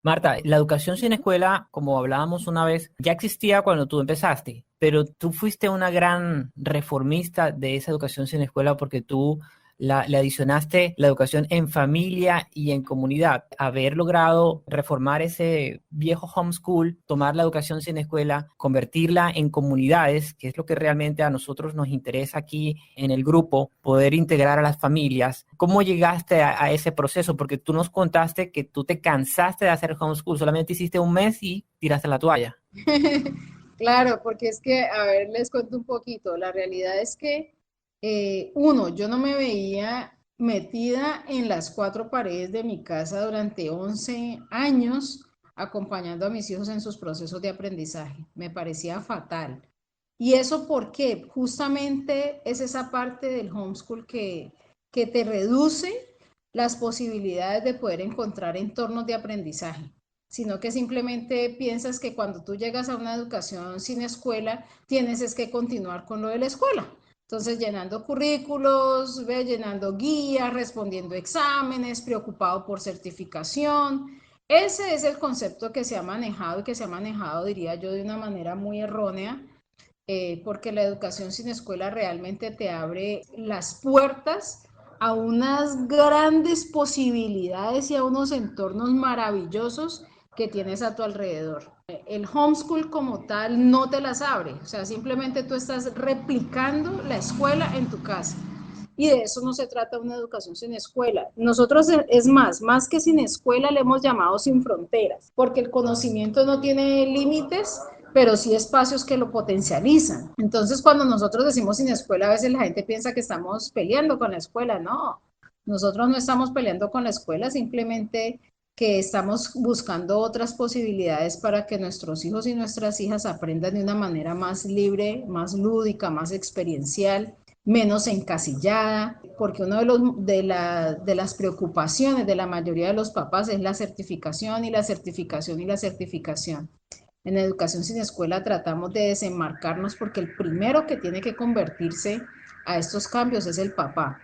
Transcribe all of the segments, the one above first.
Marta, la educación sin escuela, como hablábamos una vez, ya existía cuando tú empezaste, pero tú fuiste una gran reformista de esa educación sin escuela porque tú le adicionaste la educación en familia y en comunidad. Haber logrado reformar ese viejo homeschool, tomar la educación sin escuela, convertirla en comunidades, que es lo que realmente a nosotros nos interesa aquí en el grupo, poder integrar a las familias. ¿Cómo llegaste a ese proceso? Porque tú nos contaste que tú te cansaste de hacer homeschool, solamente hiciste un mes y tiraste la toalla. Claro, porque es que, a ver, les cuento un poquito. La realidad es que, uno, yo no me veía metida en las cuatro paredes de mi casa durante 11 años acompañando a mis hijos en sus procesos de aprendizaje. Me parecía fatal. ¿Y eso por qué? Justamente es esa parte del homeschool que te reduce las posibilidades de poder encontrar entornos de aprendizaje, sino que simplemente piensas que cuando tú llegas a una educación sin escuela, tienes es que continuar con lo de la escuela. Entonces, llenando currículos, ¿ve? Llenando guías, respondiendo exámenes, preocupado por certificación. Ese es el concepto que se ha manejado y que se ha manejado, diría yo, de una manera muy errónea, porque la educación sin escuela realmente te abre las puertas a unas grandes posibilidades y a unos entornos maravillosos que tienes a tu alrededor. El homeschool como tal no te las abre, o sea, simplemente tú estás replicando la escuela en tu casa. Y de eso no se trata una educación sin escuela. Nosotros, es más que sin escuela, le hemos llamado sin fronteras, porque el conocimiento no tiene límites, pero sí espacios que lo potencializan. Entonces, cuando nosotros decimos sin escuela, a veces la gente piensa que estamos peleando con la escuela. No, nosotros no estamos peleando con la escuela, simplemente que estamos buscando otras posibilidades para que nuestros hijos y nuestras hijas aprendan de una manera más libre, más lúdica, más experiencial, menos encasillada, porque una de las preocupaciones de la mayoría de los papás es la certificación y la certificación y la certificación. En educación sin escuela tratamos de desenmarcarnos porque el primero que tiene que convertirse a estos cambios es el papá.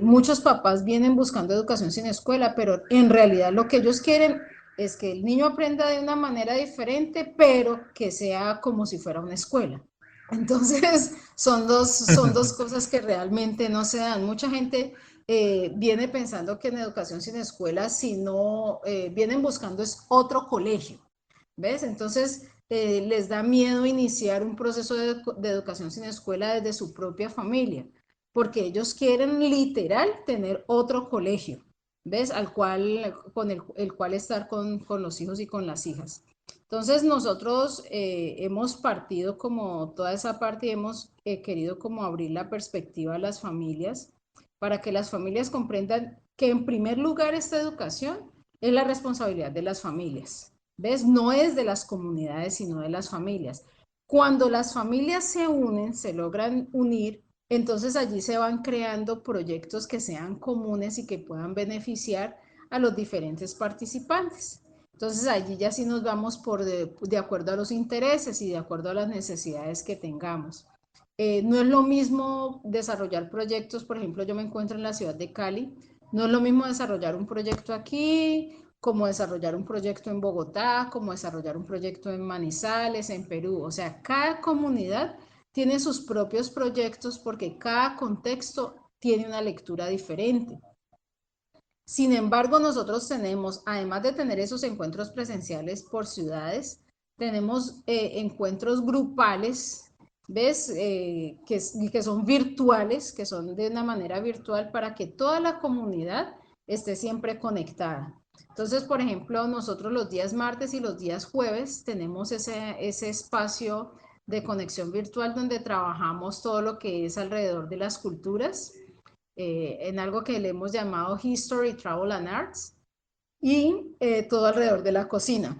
Muchos papás vienen buscando educación sin escuela, pero en realidad lo que ellos quieren es que el niño aprenda de una manera diferente, pero que sea como si fuera una escuela. Entonces, son dos cosas que realmente no se dan. Mucha gente viene pensando que en educación sin escuela, si no, vienen buscando es otro colegio. ¿Ves? Entonces, les da miedo iniciar un proceso de educación sin escuela desde su propia familia, porque ellos quieren literal tener otro colegio, ¿ves? Al cual, con el cual estar con los hijos y con las hijas. Entonces, nosotros hemos partido como toda esa parte y hemos querido como abrir la perspectiva a las familias para que las familias comprendan que en primer lugar esta educación es la responsabilidad de las familias. ¿Ves? No es de las comunidades, sino de las familias. Cuando las familias se unen, se logran unir, entonces allí se van creando proyectos que sean comunes y que puedan beneficiar a los diferentes participantes. Entonces allí ya sí nos vamos de acuerdo a los intereses y de acuerdo a las necesidades que tengamos. No es lo mismo desarrollar proyectos, por ejemplo, yo me encuentro en la ciudad de Cali, no es lo mismo desarrollar un proyecto aquí, como desarrollar un proyecto en Bogotá, como desarrollar un proyecto en Manizales, en Perú. O sea, cada comunidad tiene sus propios proyectos porque cada contexto tiene una lectura diferente. Sin embargo, nosotros tenemos, además de tener esos encuentros presenciales por ciudades, tenemos encuentros grupales, ¿ves? Que son virtuales, que son de una manera virtual para que toda la comunidad esté siempre conectada. Entonces, por ejemplo, nosotros los días martes y los días jueves tenemos ese espacio de conexión virtual donde trabajamos todo lo que es alrededor de las culturas, en algo que le hemos llamado History, Travel and Arts, y todo alrededor de la cocina.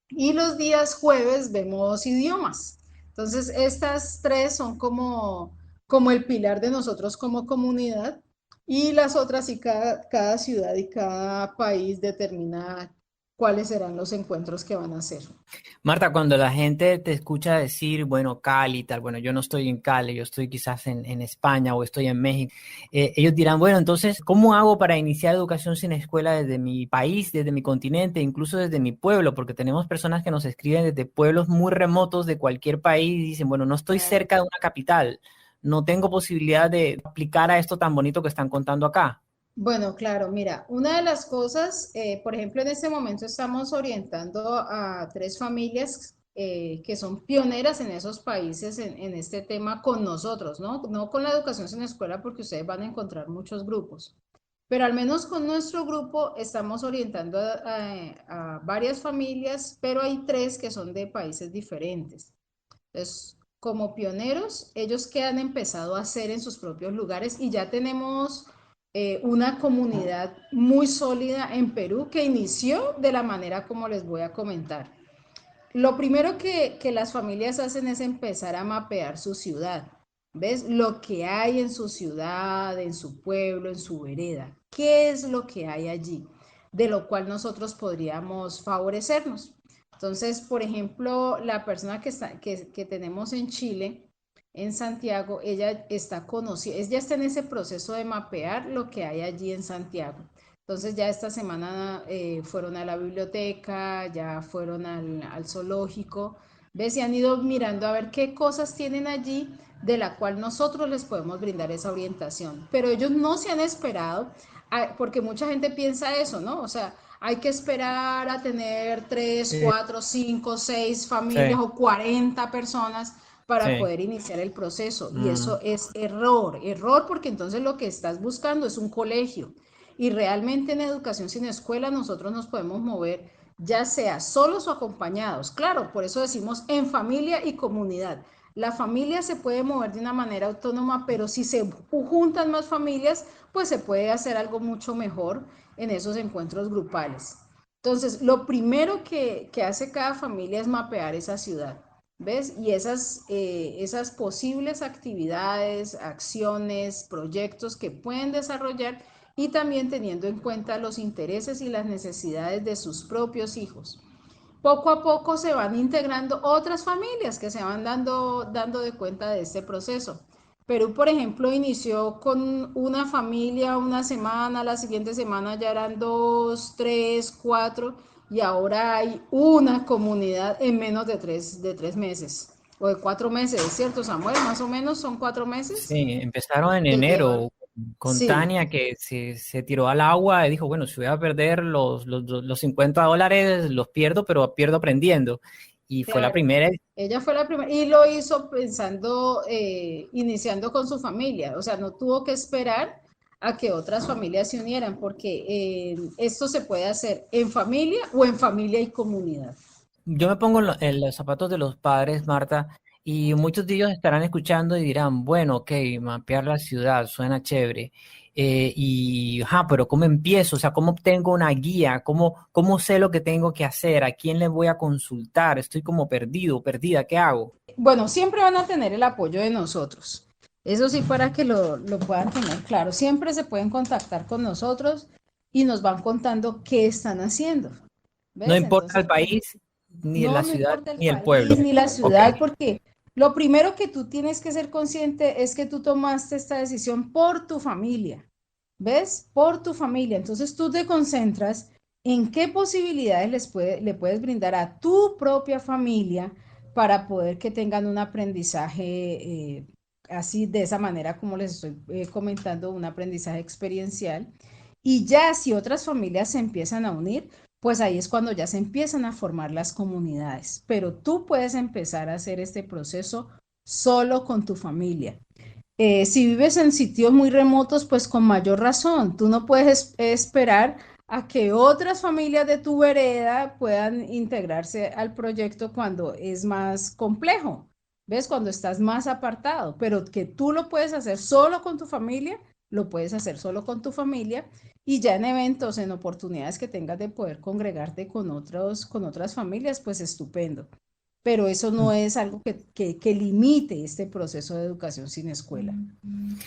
Y los días jueves vemos idiomas. Entonces, estas tres son como el pilar de nosotros como comunidad, y las otras, y cada ciudad y cada país determina cuáles serán los encuentros que van a hacer. Marta, cuando la gente te escucha decir, bueno, Cali, tal, bueno, yo no estoy en Cali, yo estoy quizás en España o estoy en México, ellos dirán, bueno, entonces, ¿cómo hago para iniciar educación sin escuela desde mi país, desde mi continente, incluso desde mi pueblo? Porque tenemos personas que nos escriben desde pueblos muy remotos de cualquier país y dicen, bueno, no estoy Claro. cerca de una capital, no tengo posibilidad de aplicar a esto tan bonito que están contando acá. Bueno, claro, mira, una de las cosas, por ejemplo, en este momento estamos orientando a tres familias que son pioneras en esos países en este tema con nosotros, ¿no? No con la educación sin escuela, porque ustedes van a encontrar muchos grupos, pero al menos con nuestro grupo estamos orientando a varias familias, pero hay tres que son de países diferentes. Entonces, como pioneros, ellos que han empezado a hacer en sus propios lugares y ya tenemos una comunidad muy sólida en Perú que inició de la manera como les voy a comentar. Lo primero que las familias hacen es empezar a mapear su ciudad. ¿Ves? Lo que hay en su ciudad, en su pueblo, en su vereda. ¿Qué es lo que hay allí? De lo cual nosotros podríamos favorecernos. Entonces, por ejemplo, la persona que tenemos en Chile, en Santiago, ella está en ese proceso de mapear lo que hay allí en Santiago. Entonces ya esta semana fueron a la biblioteca, ya fueron al zoológico, ¿ves? Y han ido mirando a ver qué cosas tienen allí de la cual nosotros les podemos brindar esa orientación. Pero ellos no se han esperado, porque mucha gente piensa eso, ¿no? O sea, hay que esperar a tener tres, Sí, cuatro, cinco, seis familias sí, o 40 personas para sí. poder iniciar el proceso. Y eso Mm. es error porque entonces lo que estás buscando es un colegio. Y realmente en educación sin escuela nosotros nos podemos mover ya sea solos o acompañados. Claro, por eso decimos en familia y comunidad. La familia se puede mover de una manera autónoma, pero si se juntan más familias, pues se puede hacer algo mucho mejor en esos encuentros grupales. Entonces, lo primero que hace cada familia es mapear esa ciudad. ¿Ves? Y esas posibles actividades, acciones, proyectos que pueden desarrollar y también teniendo en cuenta los intereses y las necesidades de sus propios hijos. Poco a poco se van integrando otras familias que se van dando de cuenta de este proceso. Perú, por ejemplo, inició con una familia una semana, la siguiente semana ya eran dos, tres, cuatro, y ahora hay una comunidad en menos de 3 meses, o de 4 meses, ¿es cierto, Samuel? Más o menos son 4 meses Sí, empezaron en que llevan. enero con Sí, Tania que se tiró al agua y dijo, bueno, si voy a perder los $50, los pierdo, pero pierdo aprendiendo. Y fue la claro. primera. Ella fue la primera y lo hizo pensando, iniciando con su familia, o sea, no tuvo que esperar a que otras familias se unieran, porque esto se puede hacer en familia o en familia y comunidad. Yo me pongo en los zapatos de los padres, Marta, y muchos de ellos estarán escuchando y dirán, bueno, ok, mapear la ciudad suena chévere. Pero ¿cómo empiezo? O sea, ¿cómo obtengo una guía? ¿Cómo sé lo que tengo que hacer? ¿A quién le voy a consultar? Estoy como perdido, perdida, ¿qué hago? Bueno, siempre van a tener el apoyo de nosotros. Eso sí, para que lo puedan tener claro. Siempre se pueden contactar con nosotros y nos van contando qué están haciendo. No ¿Ves? importa Entonces, el país, ni no, la no ciudad, importa el ni el país pueblo. ni la Ok. ciudad, porque lo primero que tú tienes que ser consciente es que tú tomaste esta decisión por tu familia, ¿ves? Por tu familia. Entonces tú te concentras en qué posibilidades le puedes brindar a tu propia familia para poder que tengan un aprendizaje así, de esa manera como les estoy comentando, un aprendizaje experiencial. Y ya si otras familias se empiezan a unir, pues ahí es cuando ya se empiezan a formar las comunidades. Pero tú puedes empezar a hacer este proceso solo con tu familia. Si vives en sitios muy remotos, pues con mayor razón, tú no puedes esperar a que otras familias de tu vereda puedan integrarse al proyecto cuando es más complejo, ¿ves? Cuando estás más apartado, pero que tú lo puedes hacer solo con tu familia, lo puedes hacer solo con tu familia y ya en eventos, en oportunidades que tengas de poder congregarte con otras familias, pues estupendo, pero eso no es algo que limite este proceso de educación sin escuela.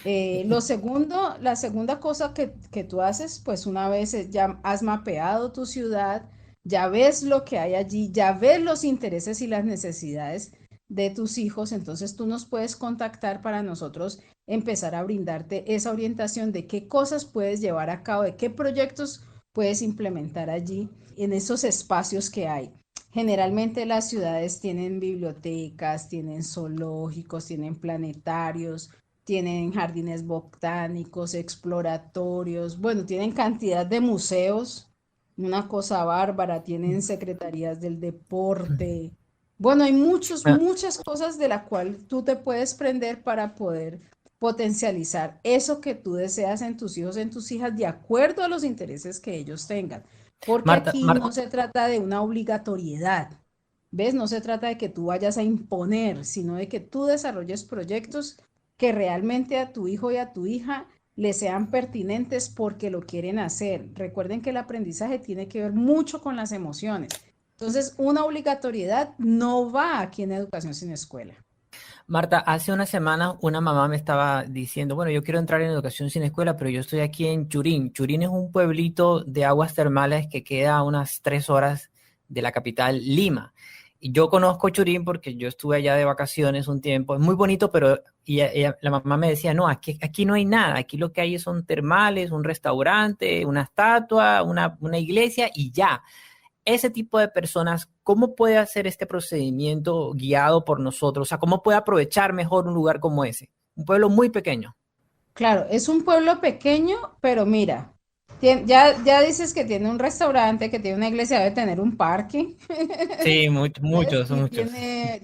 La segunda cosa que tú haces, pues una vez ya has mapeado tu ciudad, ya ves lo que hay allí, ya ves los intereses y las necesidades de tus hijos, entonces tú nos puedes contactar para nosotros empezar a brindarte esa orientación de qué cosas puedes llevar a cabo, de qué proyectos puedes implementar allí en esos espacios que hay. Generalmente las ciudades tienen bibliotecas, tienen zoológicos, tienen planetarios, tienen jardines botánicos, exploratorios, bueno, tienen cantidad de museos, una cosa bárbara, tienen secretarías del deporte. Bueno, hay muchas cosas de la cual tú te puedes prender para poder potencializar eso que tú deseas en tus hijos, en tus hijas, de acuerdo a los intereses que ellos tengan. Porque Marta, aquí no se trata de una obligatoriedad, ¿ves? No se trata de que tú vayas a imponer, sino de que tú desarrolles proyectos que realmente a tu hijo y a tu hija le sean pertinentes porque lo quieren hacer. Recuerden que el aprendizaje tiene que ver mucho con las emociones. Entonces, una obligatoriedad no va aquí en Educación Sin Escuela. Marta, hace una semana una mamá me estaba diciendo, bueno, yo quiero entrar en educación sin escuela, pero yo estoy aquí en Churín. Churín es un pueblito de aguas termales que queda a unas 3 horas de la capital, Lima. Y yo conozco Churín porque yo estuve allá de vacaciones un tiempo. Es muy bonito, pero la mamá me decía, no, aquí no hay nada. Aquí lo que hay son termales, un restaurante, una estatua, una iglesia y ya. Ese tipo de personas, ¿cómo puede hacer este procedimiento guiado por nosotros? O sea, ¿cómo puede aprovechar mejor un lugar como ese? Un pueblo muy pequeño. Claro, es un pueblo pequeño, pero mira, ya dices que tiene un restaurante, que tiene una iglesia, debe tener un parque. Sí, ¿Ves? muchos, Y muchos.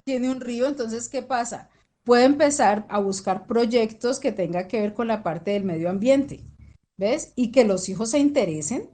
tiene un río, entonces, ¿qué pasa? Puede empezar a buscar proyectos que tenga que ver con la parte del medio ambiente, ¿ves? Y que los hijos se interesen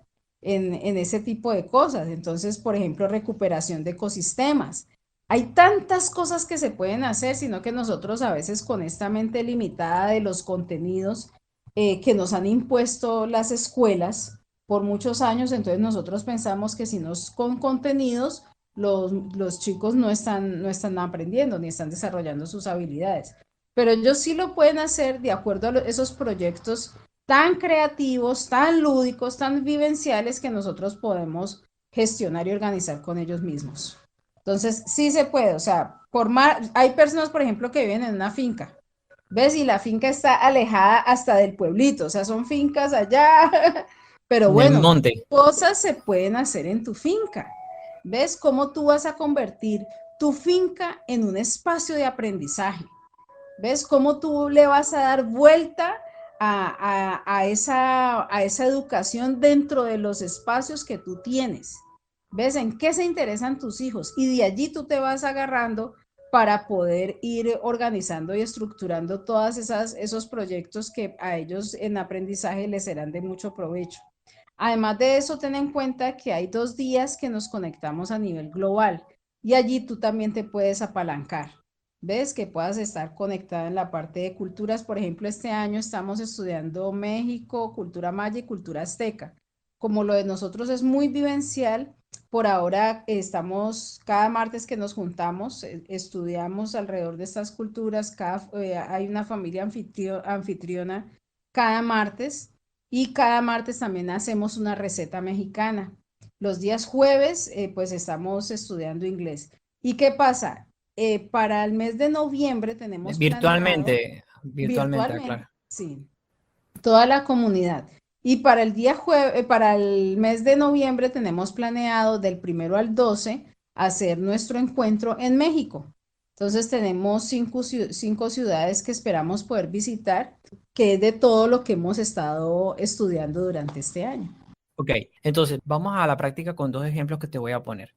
en ese tipo de cosas. Entonces, por ejemplo, recuperación de ecosistemas. Hay tantas cosas que se pueden hacer, sino que nosotros a veces con esta mente limitada de los contenidos que nos han impuesto las escuelas por muchos años, entonces nosotros pensamos que si no es con contenidos, los chicos no están aprendiendo ni están desarrollando sus habilidades. Pero ellos sí lo pueden hacer de acuerdo a esos proyectos tan creativos, tan lúdicos, tan vivenciales que nosotros podemos gestionar y organizar con ellos mismos. Entonces, sí se puede, o sea, hay personas, por ejemplo, que viven en una finca, ¿ves? Y la finca está alejada hasta del pueblito, o sea, son fincas allá, pero En el bueno, monte. cosas se pueden hacer en tu finca. ¿Ves cómo tú vas a convertir tu finca en un espacio de aprendizaje? ¿Ves cómo tú le vas a dar vuelta a esa educación dentro de los espacios que tú tienes? ¿Ves en qué se interesan tus hijos? Y de allí tú te vas agarrando para poder ir organizando y estructurando todas esos proyectos que a ellos en aprendizaje les serán de mucho provecho. Además de eso, ten en cuenta que hay 2 días que nos conectamos a nivel global y allí tú también te puedes apalancar. ¿Ves? Que puedas estar conectada en la parte de culturas. Por ejemplo, este año estamos estudiando México, cultura maya y cultura azteca. Como lo de nosotros es muy vivencial, por ahora estamos, cada martes que nos juntamos, estudiamos alrededor de estas culturas, hay una familia anfitriona cada martes y cada martes también hacemos una receta mexicana. Los días jueves, pues estamos estudiando inglés. ¿Y qué pasa? Para el mes de noviembre tenemos planeado Virtualmente, virtualmente, claro. sí, toda la comunidad. Y para el mes de noviembre tenemos planeado del 1 al 12 hacer nuestro encuentro en México. Entonces tenemos 5 ciudades que esperamos poder visitar, que es de todo lo que hemos estado estudiando durante este año. Ok, entonces vamos a la práctica con dos ejemplos que te voy a poner.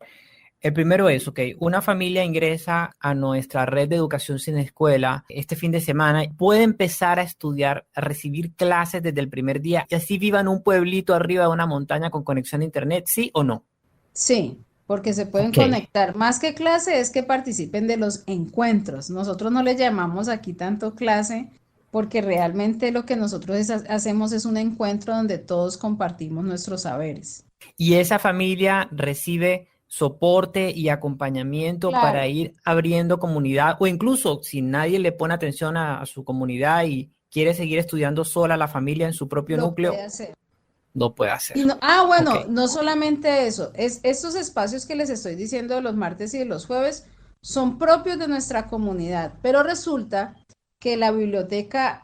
El primero es, ok, una familia ingresa a nuestra red de educación sin escuela este fin de semana, puede empezar a estudiar, a recibir clases desde el primer día y así viva en un pueblito arriba de una montaña con conexión a internet, ¿sí o no? Sí, porque se pueden Ok. conectar. Más que clase es que participen de los encuentros. Nosotros no le llamamos aquí tanto clase porque realmente lo que nosotros hacemos es un encuentro donde todos compartimos nuestros saberes. Y esa familia recibe soporte y acompañamiento para Claro, ir abriendo comunidad o incluso si nadie le pone atención a su comunidad y quiere seguir estudiando sola la familia en su propio lo puede núcleo, hacer. lo puede hacer. Y no, Ok. bueno, no solamente eso, es estos espacios que les estoy diciendo de los martes y de los jueves son propios de nuestra comunidad, pero resulta que la biblioteca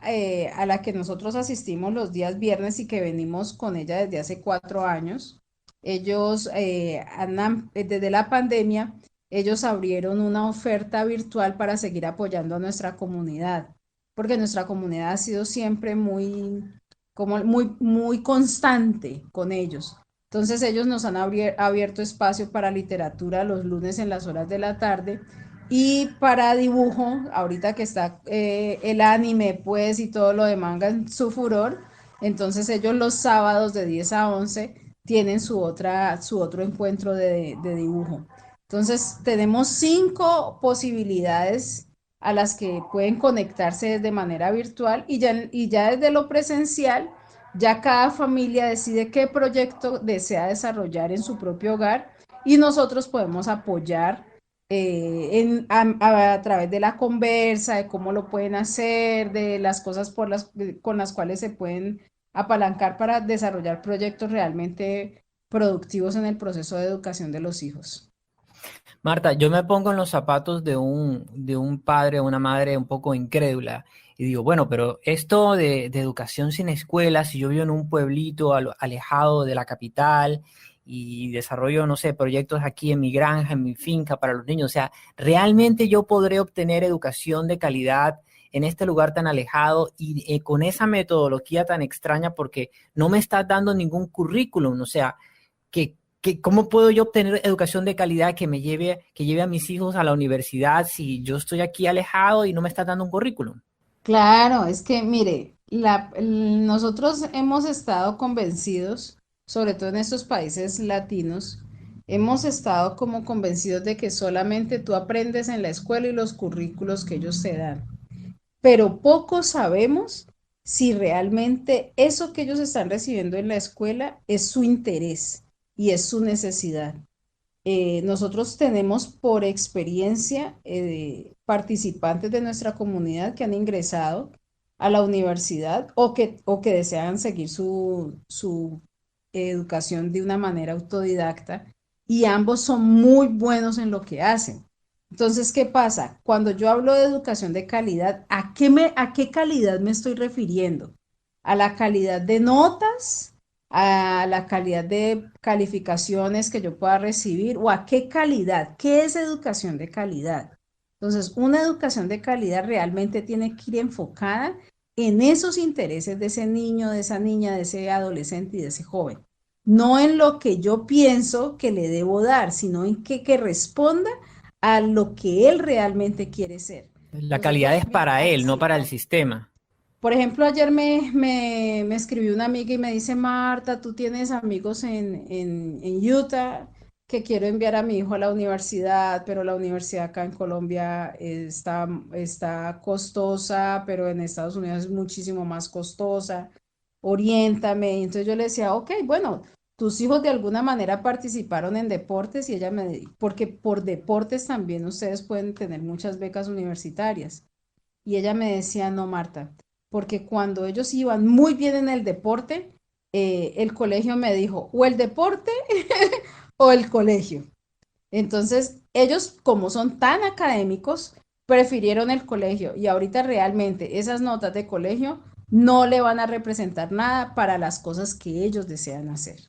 a la que nosotros asistimos los días viernes y que venimos con ella desde hace 4 años, ellos desde la pandemia, ellos abrieron una oferta virtual para seguir apoyando a nuestra comunidad, porque nuestra comunidad ha sido siempre muy constante con ellos. Entonces ellos nos han abierto espacio para literatura los lunes en las horas de la tarde y para dibujo, ahorita que está el anime pues y todo lo de manga en su furor, entonces ellos los sábados de 10 a 11 tienen su otro encuentro de dibujo. Entonces tenemos 5 posibilidades a las que pueden conectarse de manera virtual y ya desde lo presencial, ya cada familia decide qué proyecto desea desarrollar en su propio hogar y nosotros podemos apoyar a través de la conversa, de cómo lo pueden hacer, de las cosas con las cuales se pueden apalancar para desarrollar proyectos realmente productivos en el proceso de educación de los hijos. Marta, yo me pongo en los zapatos de un padre o una madre un poco incrédula y digo, bueno, pero esto de educación sin escuela, si yo vivo en un pueblito alejado de la capital y desarrollo, no sé, proyectos aquí en mi granja, en mi finca para los niños, o sea, ¿realmente yo podré obtener educación de calidad en este lugar tan alejado y con esa metodología tan extraña porque no me estás dando ningún currículum? O sea, ¿cómo puedo yo obtener educación de calidad que lleve a mis hijos a la universidad si yo estoy aquí alejado y no me está dando un currículum? Claro, es que mire, nosotros hemos estado convencidos, sobre todo en estos países latinos, hemos estado como convencidos de que solamente tú aprendes en la escuela y los currículos que ellos te dan, pero poco sabemos si realmente eso que ellos están recibiendo en la escuela es su interés y es su necesidad. Nosotros tenemos por experiencia participantes de nuestra comunidad que han ingresado a la universidad o que desean seguir su educación de una manera autodidacta y ambos son muy buenos en lo que hacen. Entonces, ¿qué pasa? Cuando yo hablo de educación de calidad, ¿a qué calidad me estoy refiriendo? ¿A la calidad de notas? ¿A la calidad de calificaciones que yo pueda recibir o a qué calidad? ¿Qué es educación de calidad? Entonces, una educación de calidad realmente tiene que ir enfocada en esos intereses de ese niño, de esa niña, de ese adolescente y de ese joven. No en lo que yo pienso que le debo dar, sino en que responda a lo que él realmente quiere ser. La calidad Nosotros, es para él, no sí, para el sistema. por ejemplo, ayer me escribió una amiga y me dice, Marta, tú tienes amigos en Utah que quiero enviar a mi hijo a la universidad, pero la universidad acá en Colombia está costosa, pero en Estados Unidos es muchísimo más costosa. Oriéntame. Y entonces yo le decía, ok, bueno, tus hijos de alguna manera participaron en deportes y porque por deportes también ustedes pueden tener muchas becas universitarias. Y ella me decía, no, Marta, porque cuando ellos iban muy bien en el deporte, el colegio me dijo, o el deporte o el colegio. Entonces, ellos, como son tan académicos, prefirieron el colegio y ahorita realmente esas notas de colegio no le van a representar nada para las cosas que ellos desean hacer.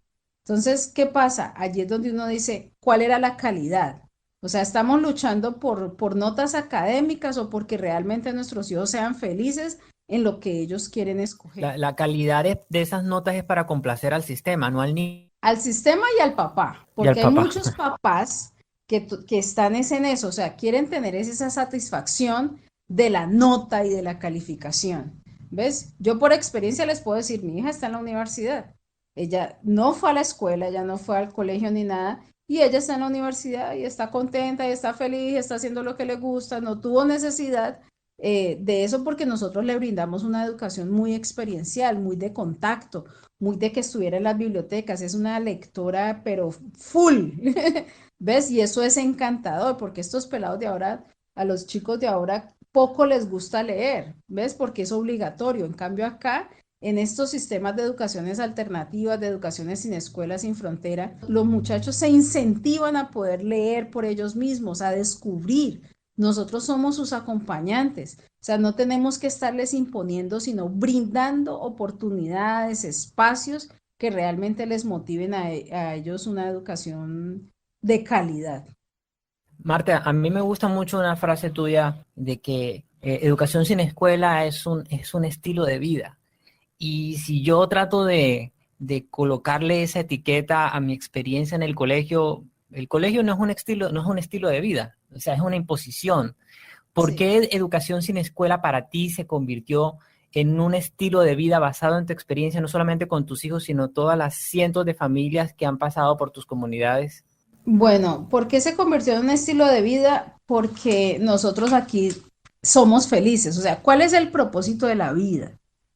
Entonces, ¿qué pasa? Allí es donde uno dice, ¿cuál era la calidad? O sea, estamos luchando por notas académicas o porque realmente nuestros hijos sean felices en lo que ellos quieren escoger. La calidad de esas notas es para complacer al sistema, no al niño Al sistema y al papá, y al porque hay papá. muchos papás que están en eso, o sea, quieren tener esa satisfacción de la nota y de la calificación. ¿Ves? Yo por experiencia les puedo decir, mi hija está en la universidad. Ella no fue a la escuela, ella no fue al colegio ni nada, y ella está en la universidad y está contenta y está feliz, y está haciendo lo que le gusta, no tuvo necesidad de eso porque nosotros le brindamos una educación muy experiencial, muy de contacto, muy de que estuviera en las bibliotecas, es una lectora, pero full, ¿ves? Y eso es encantador, porque estos pelados de ahora, a los chicos de ahora, poco les gusta leer, ¿ves? Porque es obligatorio. En cambio, acá en estos sistemas de educaciones alternativas, de educaciones sin escuela, sin frontera, los muchachos se incentivan a poder leer por ellos mismos, a descubrir. Nosotros somos sus acompañantes, o sea, no tenemos que estarles imponiendo, sino brindando oportunidades, espacios que realmente les motiven a ellos una educación de calidad. Marta, a mí me gusta mucho una frase tuya de que educación sin escuela es un estilo de vida. Y si yo trato de colocarle esa etiqueta a mi experiencia en el colegio no es un estilo, no es un estilo de vida, o sea, es una imposición. ¿Por Sí. qué educación sin escuela para ti se convirtió en un estilo de vida basado en tu experiencia, no solamente con tus hijos, sino todas las cientos de familias que han pasado por tus comunidades? Bueno, ¿por qué se convirtió en un estilo de vida? Porque nosotros aquí somos felices. O sea, ¿cuál es el propósito de la vida?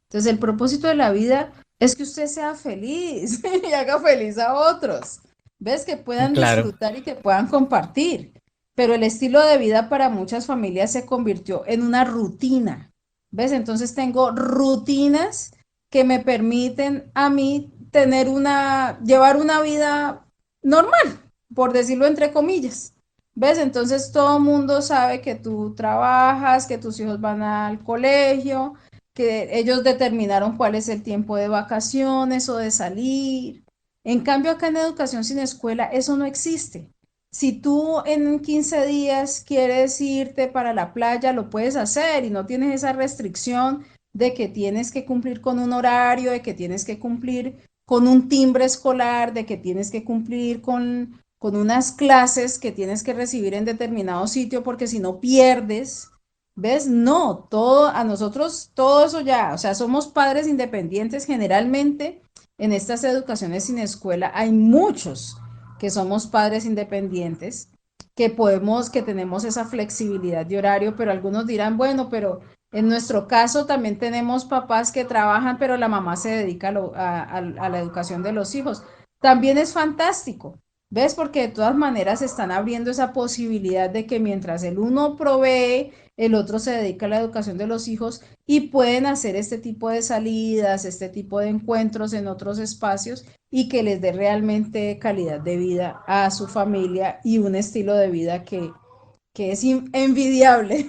Entonces, el propósito de la vida es que usted sea feliz y haga feliz a otros. ¿Ves? Que puedan Claro. disfrutar y que puedan compartir. Pero el estilo de vida para muchas familias se convirtió en una rutina. ¿Ves? Entonces tengo rutinas que me permiten a mí llevar una vida normal, por decirlo entre comillas. ¿Ves? Entonces todo el mundo sabe que tú trabajas, que tus hijos van al colegio, que ellos determinaron cuál es el tiempo de vacaciones o de salir. En cambio, acá en educación sin escuela, eso no existe. Si tú en 15 días quieres irte para la playa, lo puedes hacer y no tienes esa restricción de que tienes que cumplir con un horario, de que tienes que cumplir con un timbre escolar, de que tienes que cumplir con unas clases que tienes que recibir en determinado sitio porque si no pierdes. ¿Ves? No, todo, a nosotros todo eso ya, o sea, somos padres independientes generalmente en estas educaciones sin escuela. Hay muchos que somos padres independientes, que podemos, que tenemos esa flexibilidad de horario, pero algunos dirán, bueno, pero en nuestro caso también tenemos papás que trabajan, pero la mamá se dedica a la educación de los hijos. También es fantástico. ¿Ves? Porque de todas maneras están abriendo esa posibilidad de que mientras el uno provee, el otro se dedica a la educación de los hijos y pueden hacer este tipo de salidas, este tipo de encuentros en otros espacios y que les dé realmente calidad de vida a su familia y un estilo de vida que es envidiable.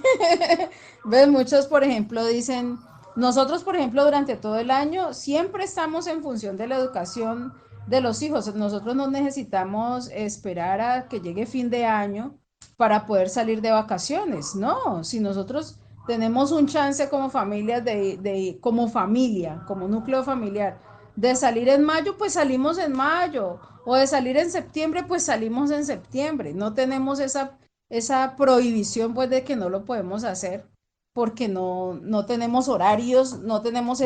¿Ves? Muchos, por ejemplo, dicen, nosotros, por ejemplo, durante todo el año siempre estamos en función de la educación de los hijos. Nosotros no necesitamos esperar a que llegue fin de año para poder salir de vacaciones. No, si nosotros tenemos un chance como familia como familia, como núcleo familiar, de salir en mayo, pues salimos en mayo. O de salir en septiembre, pues salimos en septiembre. No tenemos esa prohibición, pues, de que no lo podemos hacer porque no tenemos horarios, no tenemos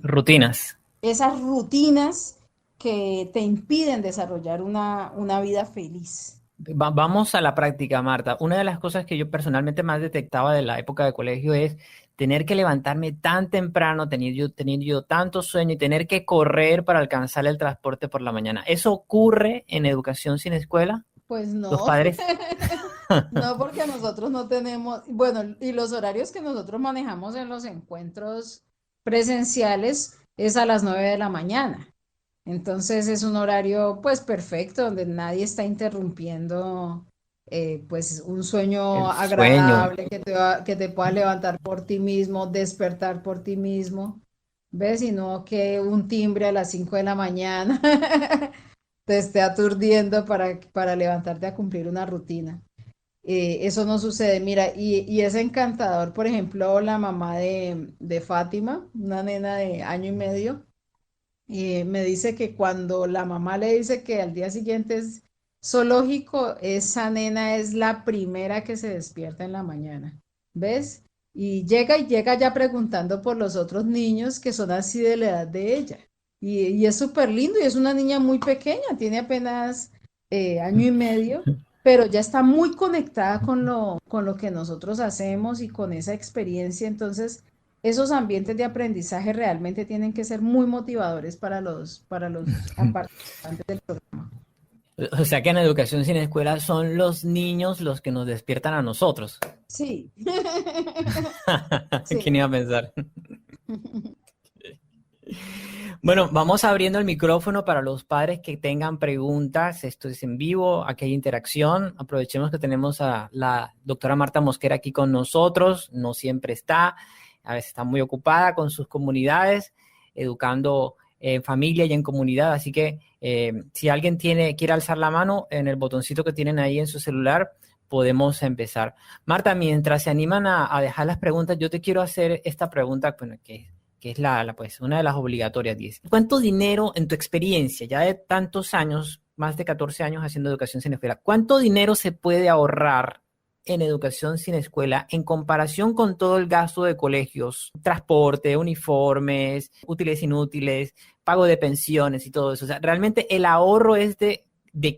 Rutinas. esas rutinas que te impiden desarrollar una vida feliz. Vamos a la práctica, Marta. Una de las cosas que yo personalmente más detectaba de la época de colegio es tener que levantarme tan temprano, teniendo yo tanto sueño y tener que correr para alcanzar el transporte por la mañana. ¿Eso ocurre en educación sin escuela? Pues ¿Los no, padres? no porque nosotros no tenemos, bueno, y los horarios que nosotros manejamos en los encuentros presenciales es a las 9 de la mañana. Entonces es un horario pues perfecto donde nadie está interrumpiendo pues un sueño El sueño. agradable que te pueda levantar por ti mismo, despertar por ti mismo, ¿ves? Sino que un timbre a las 5 de la mañana te esté aturdiendo para levantarte a cumplir una rutina. Eso no sucede, mira, y es encantador, por ejemplo, la mamá de Fátima, una nena de año y medio. Y me dice que cuando la mamá le dice que al día siguiente es zoológico, esa nena es la primera que se despierta en la mañana. ¿Ves? Y llega ya preguntando por los otros niños que son así de la edad de ella. Y es súper lindo y es una niña muy pequeña, tiene apenas año y medio, pero ya está muy conectada con lo que nosotros hacemos y con esa experiencia. Entonces, esos ambientes de aprendizaje realmente tienen que ser muy motivadores para los participantes del programa. O sea que en educación sin escuela son los niños los que nos despiertan a nosotros. Sí, ¿Quién sí. iba a pensar? Bueno, vamos abriendo el micrófono para los padres que tengan preguntas. Esto es en vivo, aquí hay interacción. Aprovechemos que tenemos a la doctora Marta Mosquera aquí con nosotros. No siempre está, a veces está muy ocupada con sus comunidades, educando en familia y en comunidad. Así que si alguien quiere alzar la mano en el botoncito que tienen ahí en su celular, podemos empezar. Marta, mientras se animan a dejar las preguntas, yo te quiero hacer esta pregunta, bueno, que es pues, una de las obligatorias, 10. ¿Cuánto dinero, en tu experiencia, ya de tantos años, más de 14 años haciendo educación sin escuela, cuánto dinero se puede ahorrar en educación sin escuela en comparación con todo el gasto de colegios, transporte, uniformes, útiles, inútiles, pago de pensiones y todo eso? O sea, realmente el ahorro es de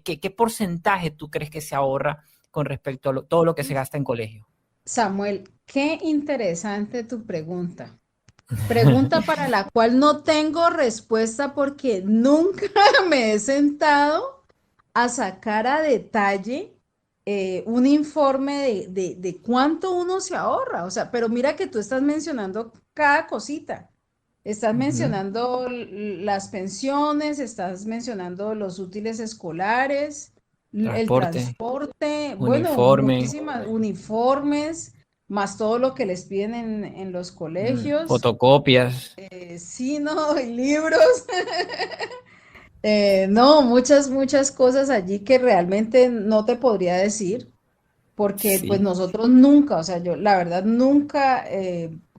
qué porcentaje tú crees que se ahorra con respecto a todo lo que se gasta en colegio. Samuel, qué interesante tu pregunta. Pregunta para la cual no tengo respuesta porque nunca me he sentado a sacar a detalle un informe de cuánto uno se ahorra. O sea, pero mira que tú estás mencionando cada cosita. Estás Ujú. mencionando las pensiones, estás mencionando los útiles escolares, el Transporte, transporte, bueno, uniforme. muchísimas uniformes, más todo lo que les piden en los colegios. Fotocopias. Sí, ¿no? Y libros. No, muchas cosas allí que realmente no te podría decir, porque pues Sí. nosotros nunca, o sea, yo la verdad nunca,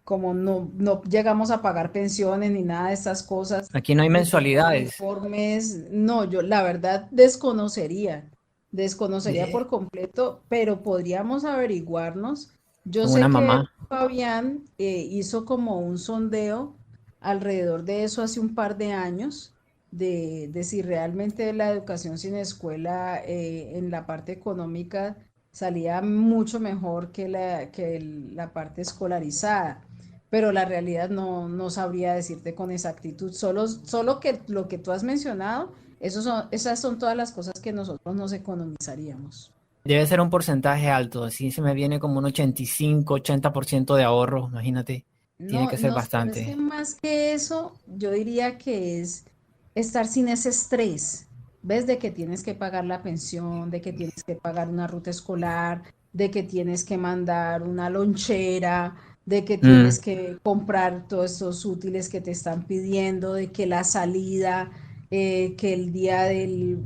como no llegamos a pagar pensiones ni nada de estas cosas, Aquí no hay ni mensualidades. uniformes, no, yo la verdad desconocería De por completo, pero podríamos averiguarnos. Yo con sé una que mamá. Fabián hizo como un sondeo alrededor de eso hace un par de años, de si realmente la educación sin escuela en la parte económica salía mucho mejor que la parte escolarizada, pero la realidad no sabría decirte con exactitud, solo que lo que tú has mencionado, esas son todas las cosas que nosotros nos economizaríamos. Debe ser un porcentaje alto. Así se me viene como un 85, 80% de ahorro. Imagínate. Tiene No, que ser no, pero es que bastante. más que eso, yo diría que es estar sin ese estrés, ¿ves? De que tienes que pagar la pensión, de que tienes que pagar una ruta escolar, de que tienes que mandar una lonchera, de que Mm, tienes que comprar todos estos útiles que te están pidiendo, de que la salida, que el día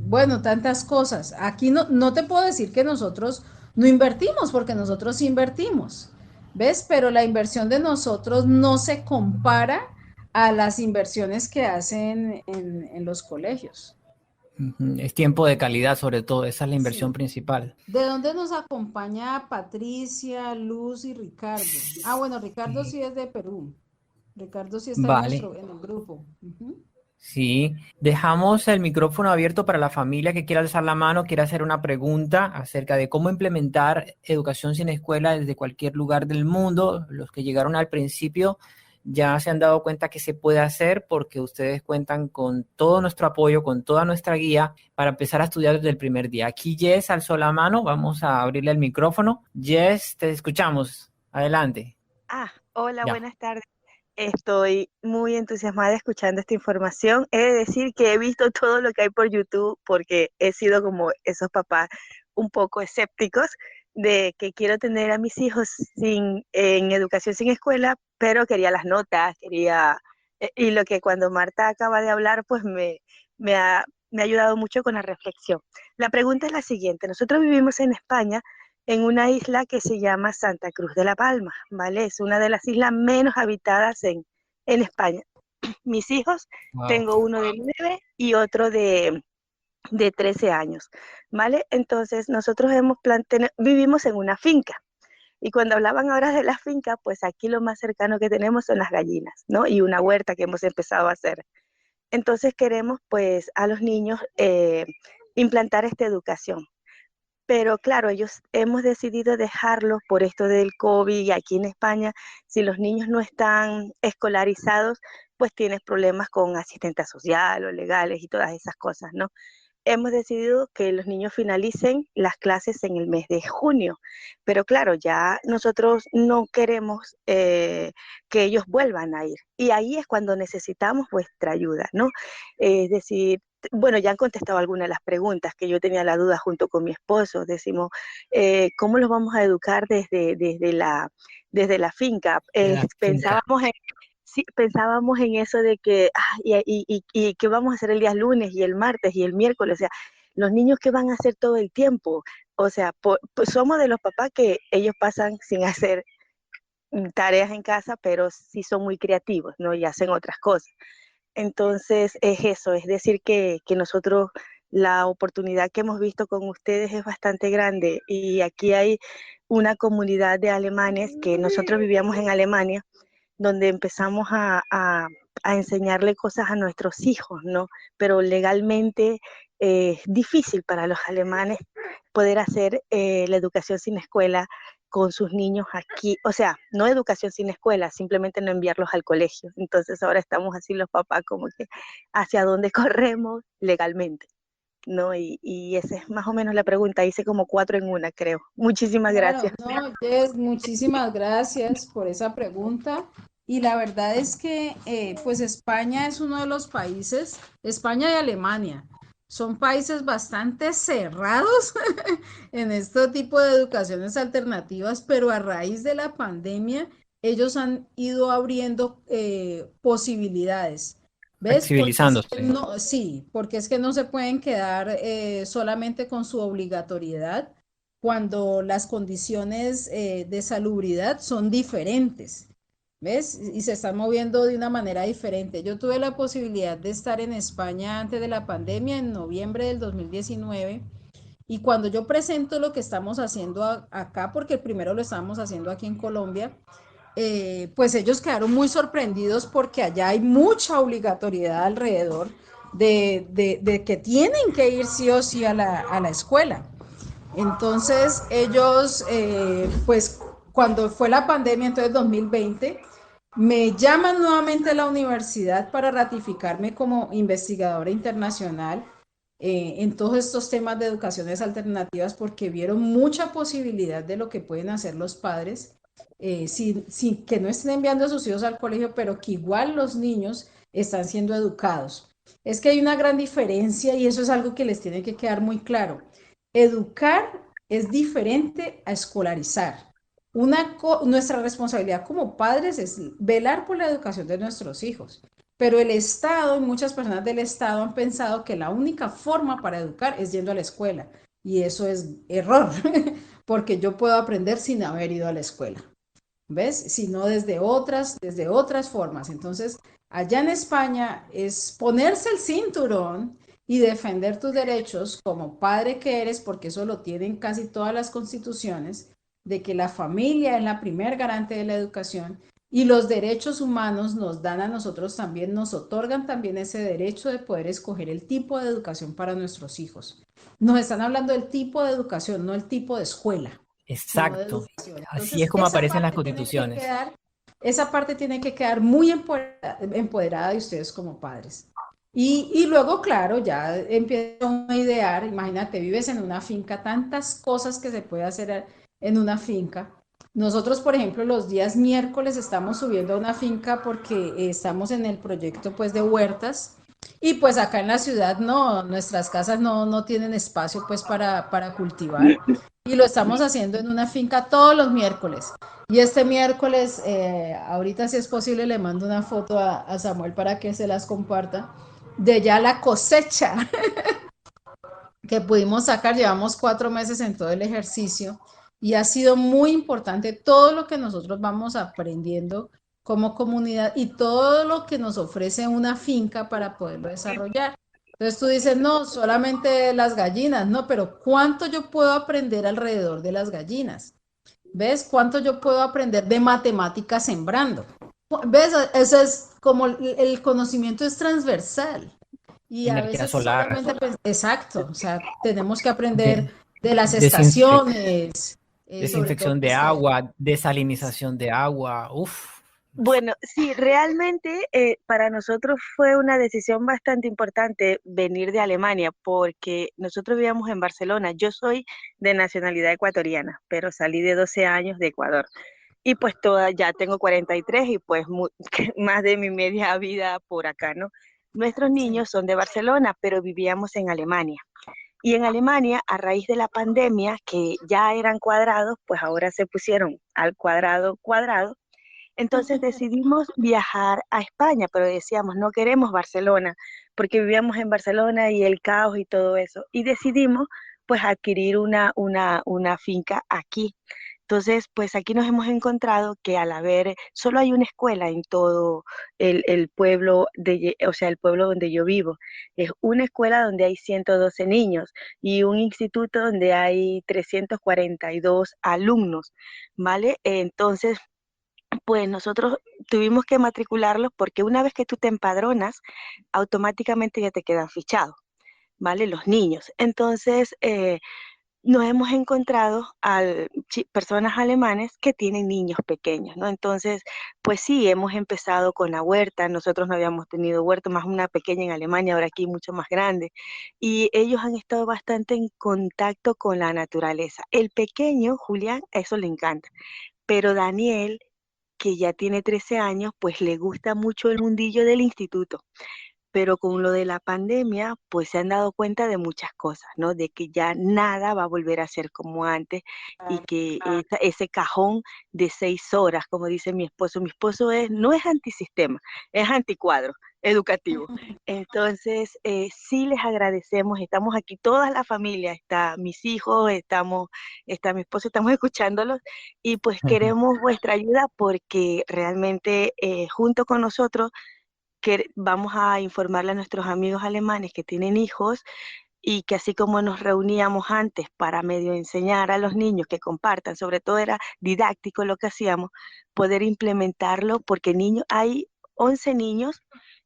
bueno, tantas cosas. Aquí no te puedo decir que nosotros no invertimos, porque nosotros sí invertimos. ¿Ves? Pero la inversión de nosotros no se compara a las inversiones que hacen en los colegios. ujú. Es tiempo de calidad, sobre todo. Esa es la inversión Sí. principal. ¿De dónde nos acompaña Patricia, Luz y Ricardo? Ah, bueno, Ricardo Sí. sí es de Perú. Ricardo sí está Vale. en el grupo. Ujú. Sí, dejamos el micrófono abierto para la familia que quiera alzar la mano, quiera hacer una pregunta acerca de cómo implementar educación sin escuela desde cualquier lugar del mundo. Los que llegaron al principio ya se han dado cuenta que se puede hacer porque ustedes cuentan con todo nuestro apoyo, con toda nuestra guía para empezar a estudiar desde el primer día. Aquí Jess alzó la mano, vamos a abrirle el micrófono. Jess, te escuchamos. Adelante. Hola, Ya. buenas tardes. Estoy muy entusiasmada escuchando esta información. He de decir que he visto todo lo que hay por YouTube porque he sido como esos papás un poco escépticos de que quiero tener a mis hijos en educación sin escuela, pero quería las notas, y lo que cuando Marta acaba de hablar, pues me ha ayudado mucho con la reflexión. La pregunta es la siguiente. Nosotros vivimos en España en una isla que se llama Santa Cruz de la Palma, ¿vale? Es una de las islas menos habitadas en España. Mis hijos, Wow. tengo uno de 9 y otro de 13 años, ¿vale? Entonces, nosotros vivimos en una finca. Y cuando hablaban ahora de la finca, pues aquí lo más cercano que tenemos son las gallinas, ¿no? Y una huerta que hemos empezado a hacer. Entonces queremos, pues, a los niños implantar esta educación. Pero claro, ellos hemos decidido dejarlo por esto del COVID y aquí en España, si los niños no están escolarizados, pues tienes problemas con asistente social o legales y todas esas cosas, ¿no? hemos decidido que los niños finalicen las clases en el mes de junio, pero claro, ya nosotros no queremos que ellos vuelvan a ir, y ahí es cuando necesitamos vuestra ayuda, ¿no? Es decir, bueno, ya han contestado algunas de las preguntas que yo tenía la duda junto con mi esposo. Decimos, ¿cómo los vamos a educar desde la finca? De la finca. Sí, pensábamos en eso de que, y qué vamos a hacer el día lunes y el martes y el miércoles, o sea, los niños qué van a hacer todo el tiempo, o sea, pues somos de los papás que ellos pasan sin hacer tareas en casa, pero sí son muy creativos, ¿no? Y hacen otras cosas. Entonces es eso, es decir que nosotros la oportunidad que hemos visto con ustedes es bastante grande, y aquí hay una comunidad de alemanes que nosotros vivíamos en Alemania, donde empezamos a enseñarle cosas a nuestros hijos, ¿no? Pero legalmente es difícil para los alemanes poder hacer la educación sin escuela con sus niños aquí, o sea, no educación sin escuela, simplemente no enviarlos al colegio. Entonces ahora estamos así los papás como que hacia dónde corremos legalmente, ¿no? Y esa es más o menos la pregunta, hice como 4 en una, creo. Muchísimas Claro, gracias. no, Jess, muchísimas gracias por esa pregunta. Y la verdad es que, pues España es uno de los países, España y Alemania, son países bastante cerrados en este tipo de educaciones alternativas, pero a raíz de la pandemia, ellos han ido abriendo posibilidades. ¿Ves? Porque es que Flexibilizándose. no, sí, porque es que no se pueden quedar solamente con su obligatoriedad cuando las condiciones de salubridad son diferentes, ¿ves? Y se están moviendo de una manera diferente. Yo tuve la posibilidad de estar en España antes de la pandemia, en noviembre del 2019, y cuando yo presento lo que estamos haciendo acá, porque el primero lo estábamos haciendo aquí en Colombia, pues ellos quedaron muy sorprendidos porque allá hay mucha obligatoriedad alrededor de que tienen que ir sí o sí a la escuela. Entonces ellos, pues cuando fue la pandemia, entonces 2020, me llaman nuevamente a la universidad para ratificarme como investigadora internacional en todos estos temas de educaciones alternativas porque vieron mucha posibilidad de lo que pueden hacer los padres sin que no estén enviando a sus hijos al colegio, pero que igual los niños están siendo educados. Es que hay una gran diferencia y eso es algo que les tiene que quedar muy claro. Educar es diferente a escolarizar. Nuestra responsabilidad como padres es velar por la educación de nuestros hijos, pero el Estado y muchas personas del Estado han pensado que la única forma para educar es yendo a la escuela, y eso es error, porque yo puedo aprender sin haber ido a la escuela, ¿ves? Sino desde otras formas. Entonces, allá en España es ponerse el cinturón y defender tus derechos como padre que eres, porque eso lo tienen casi todas las constituciones, de que la familia es la primer garante de la educación, y los derechos humanos nos dan a nosotros también, nos otorgan también ese derecho de poder escoger el tipo de educación para nuestros hijos. Nos están hablando del tipo de educación, no el tipo de escuela, sino de Exacto. educación. Así es Entonces, como aparece en las constituciones. esa parte tiene que quedar muy empoderada de ustedes como padres. Y luego, claro, ya empiezan a idear, imagínate, vives en una finca, tantas cosas que se puede hacer en una finca. Nosotros, por ejemplo, los días miércoles estamos subiendo a una finca porque estamos en el proyecto pues de huertas, y pues acá en la ciudad no, nuestras casas no tienen espacio pues para cultivar, y lo estamos haciendo en una finca todos los miércoles. Y este miércoles, ahorita si es posible, le mando una foto a Samuel para que se las comparta, de ya la cosecha que pudimos sacar. Llevamos 4 meses en todo el ejercicio y ha sido muy importante todo lo que nosotros vamos aprendiendo como comunidad y todo lo que nos ofrece una finca para poderlo desarrollar. Entonces tú dices, no, solamente las gallinas, no, pero ¿cuánto yo puedo aprender alrededor de las gallinas? ¿Ves? ¿Cuánto yo puedo aprender de matemáticas sembrando? ¿Ves? Eso es como el conocimiento es transversal. Y a Energía veces solar, solamente, exacto, o sea, tenemos que aprender de- de las desinfec- estaciones, sobre todo desinfección de pues que, agua, desalinización de agua. Uf, Bueno, sí, realmente para nosotros fue una decisión bastante importante venir de Alemania porque nosotros vivíamos en Barcelona. Yo soy de nacionalidad ecuatoriana, pero salí de 12 años de Ecuador. Y pues ya tengo 43 y pues más de mi media vida por acá, ¿no? Nuestros Sí. niños son de Barcelona, pero vivíamos en Alemania. Y en Alemania, a raíz de la pandemia, que ya eran cuadrados, pues ahora se pusieron al cuadrado cuadrado. Entonces decidimos viajar a España, pero decíamos, no queremos Barcelona, porque vivíamos en Barcelona y el caos y todo eso. Y decidimos pues adquirir una finca aquí. Entonces, pues aquí nos hemos encontrado que al haber, solo hay una escuela en todo el pueblo, o sea, el pueblo donde yo vivo. Es una escuela donde hay 112 niños y un instituto donde hay 342 alumnos, ¿vale? Entonces, pues nosotros tuvimos que matricularlos porque una vez que tú te empadronas, automáticamente ya te quedan fichados, ¿vale? Los niños. Entonces, nos hemos encontrado a personas alemanes que tienen niños pequeños, ¿no? Entonces, pues sí, hemos empezado con la huerta, nosotros no habíamos tenido huerta, más una pequeña en Alemania, ahora aquí mucho más grande, y ellos han estado bastante en contacto con la naturaleza. El pequeño, Julián, a eso le encanta, pero Daniel, que ya tiene 13 años, pues le gusta mucho el mundillo del instituto, pero con lo de la pandemia, pues se han dado cuenta de muchas cosas, ¿no? De que ya nada va a volver a ser como antes y que ese cajón de 6 horas, como dice mi esposo no es antisistema, es anticuadro educativo. Entonces, sí les agradecemos, estamos aquí toda la familia, está mis hijos, está mi esposo, estamos escuchándolos y pues queremos vuestra ayuda porque realmente junto con nosotros que vamos a informarle a nuestros amigos alemanes que tienen hijos y que así como nos reuníamos antes para medio enseñar a los niños que compartan, sobre todo era didáctico lo que hacíamos, poder implementarlo porque hay 11 niños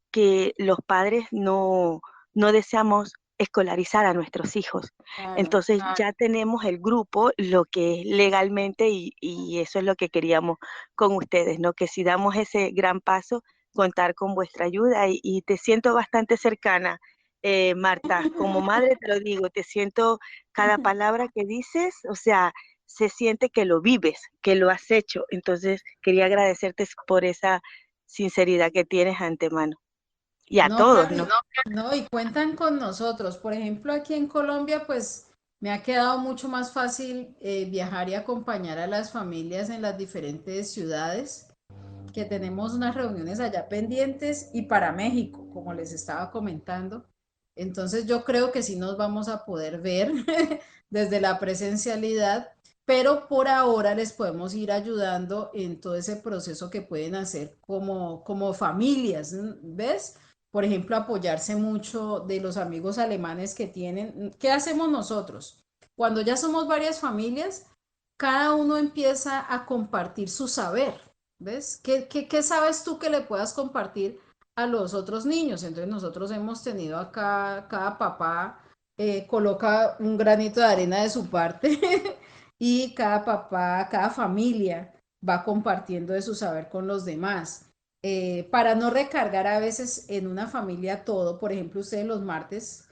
que los padres no deseamos escolarizar a nuestros hijos. Claro. Entonces ya tenemos el grupo, lo que es legalmente, y eso es lo que queríamos con ustedes, ¿no? Que si damos ese gran paso, contar con vuestra ayuda y te siento bastante cercana. Marta, como madre te lo digo, te siento cada palabra que dices, o sea, se siente que lo vives, que lo has hecho. Entonces, quería agradecerte por esa sinceridad que tienes antemano. Y a No, todos, Cami, ¿no? no, y cuentan con nosotros. Por ejemplo, aquí en Colombia, pues me ha quedado mucho más fácil viajar y acompañar a las familias en las diferentes ciudades, que tenemos unas reuniones allá pendientes y para México, como les estaba comentando. Entonces yo creo que sí nos vamos a poder ver desde la presencialidad, pero por ahora les podemos ir ayudando en todo ese proceso que pueden hacer como familias, ¿ves? Por ejemplo, apoyarse mucho de los amigos alemanes que tienen. ¿Qué hacemos nosotros? Cuando ya somos varias familias, cada uno empieza a compartir su saber. ¿Ves? ¿Qué sabes tú que le puedas compartir a los otros niños? Entonces nosotros hemos tenido acá, cada papá coloca un granito de arena de su parte y cada papá, cada familia va compartiendo de su saber con los demás. Para no recargar a veces en una familia todo, por ejemplo, ustedes los martes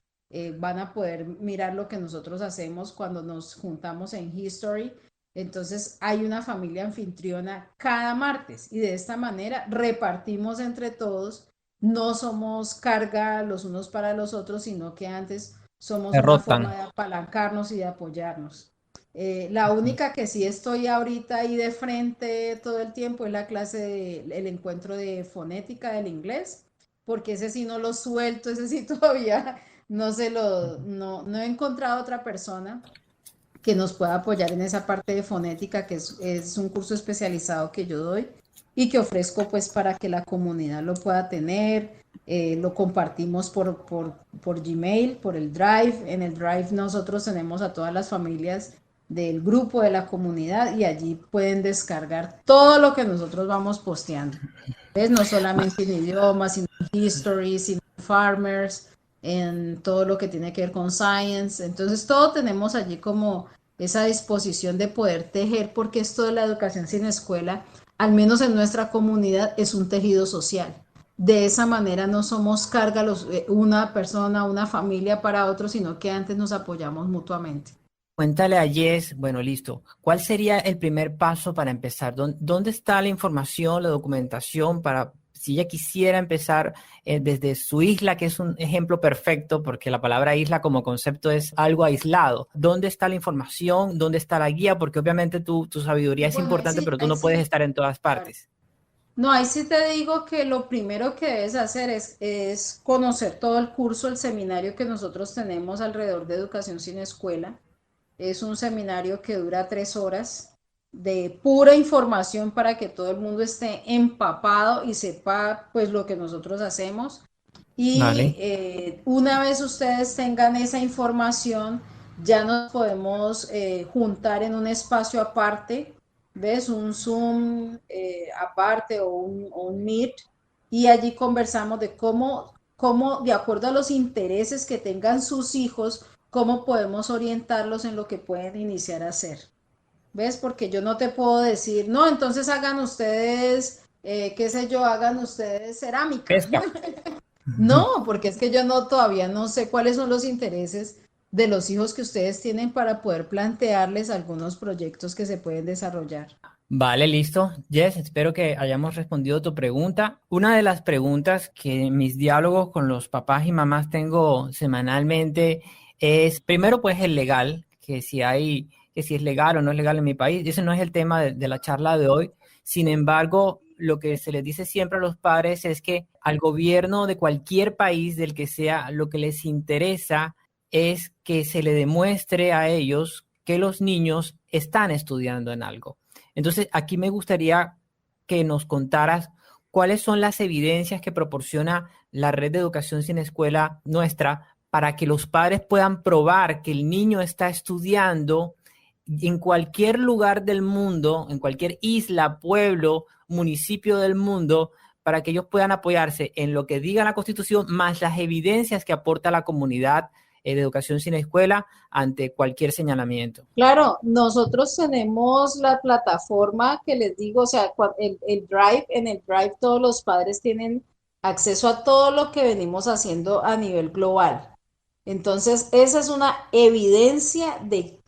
van a poder mirar lo que nosotros hacemos cuando nos juntamos en History. Entonces hay una familia anfitriona cada martes y de esta manera repartimos entre todos, no somos carga los unos para los otros, sino que antes somos Se una forma rotan. de apalancarnos y de apoyarnos. La única que sí estoy ahorita ahí de frente todo el tiempo es la clase el encuentro de fonética del inglés, porque ese sí no lo suelto, ese sí todavía no he encontrado otra persona que nos pueda apoyar en esa parte de fonética, que es un curso especializado que yo doy y que ofrezco pues para que la comunidad lo pueda tener. Lo compartimos por Gmail, por el Drive. En el Drive nosotros tenemos a todas las familias del grupo de la comunidad y allí pueden descargar todo lo que nosotros vamos posteando. ¿Ves? No solamente en idiomas, sino en history, sino en farmers, en todo lo que tiene que ver con science. Entonces, todo tenemos allí como esa disposición de poder tejer, porque esto de la educación sin escuela, al menos en nuestra comunidad, es un tejido social. De esa manera no somos carga una persona, una familia para otro, sino que antes nos apoyamos mutuamente. Cuéntale a Jess, bueno, listo. ¿Cuál sería el primer paso para empezar? ¿Dónde está la información, la documentación para, si ella quisiera empezar desde su isla, que es un ejemplo perfecto, porque la palabra isla como concepto es algo aislado? ¿Dónde está la información? ¿Dónde está la guía? Porque obviamente tu sabiduría es Bueno, importante, pero tú no puedes estar en todas claro. partes. No, ahí sí te digo que lo primero que debes hacer es conocer todo el curso, el seminario que nosotros tenemos alrededor de educación sin escuela. Es un seminario que dura 3 horas de pura información para que todo el mundo esté empapado y sepa pues lo que nosotros hacemos. Y Vale. una vez ustedes tengan esa información, ya nos podemos juntar en un espacio aparte, ¿ves? Un Zoom aparte o un Meet, y allí conversamos de cómo, de acuerdo a los intereses que tengan sus hijos, cómo podemos orientarlos en lo que pueden iniciar a hacer. ¿Ves? Porque yo no te puedo decir, no, entonces hagan ustedes, qué sé yo, hagan ustedes cerámica. Pesca. No, porque es que yo no todavía no sé cuáles son los intereses de los hijos que ustedes tienen para poder plantearles algunos proyectos que se pueden desarrollar. Vale, listo. Jess, espero que hayamos respondido tu pregunta. Una de las preguntas que en mis diálogos con los papás y mamás tengo semanalmente es, primero, pues el legal, que si es legal o no es legal en mi país. Ese no es el tema de la charla de hoy. Sin embargo, lo que se les dice siempre a los padres es que al gobierno de cualquier país, del que sea, lo que les interesa es que se le demuestre a ellos que los niños están estudiando en algo. Entonces, aquí me gustaría que nos contaras cuáles son las evidencias que proporciona la red de educación sin escuela nuestra para que los padres puedan probar que el niño está estudiando en cualquier lugar del mundo, en cualquier isla, pueblo, municipio del mundo, para que ellos puedan apoyarse en lo que diga la Constitución, más las evidencias que aporta la comunidad de educación sin escuela ante cualquier señalamiento. Claro, nosotros tenemos la plataforma que les digo, o sea, el Drive, en el Drive todos los padres tienen acceso a todo lo que venimos haciendo a nivel global. Entonces, esa es una evidencia de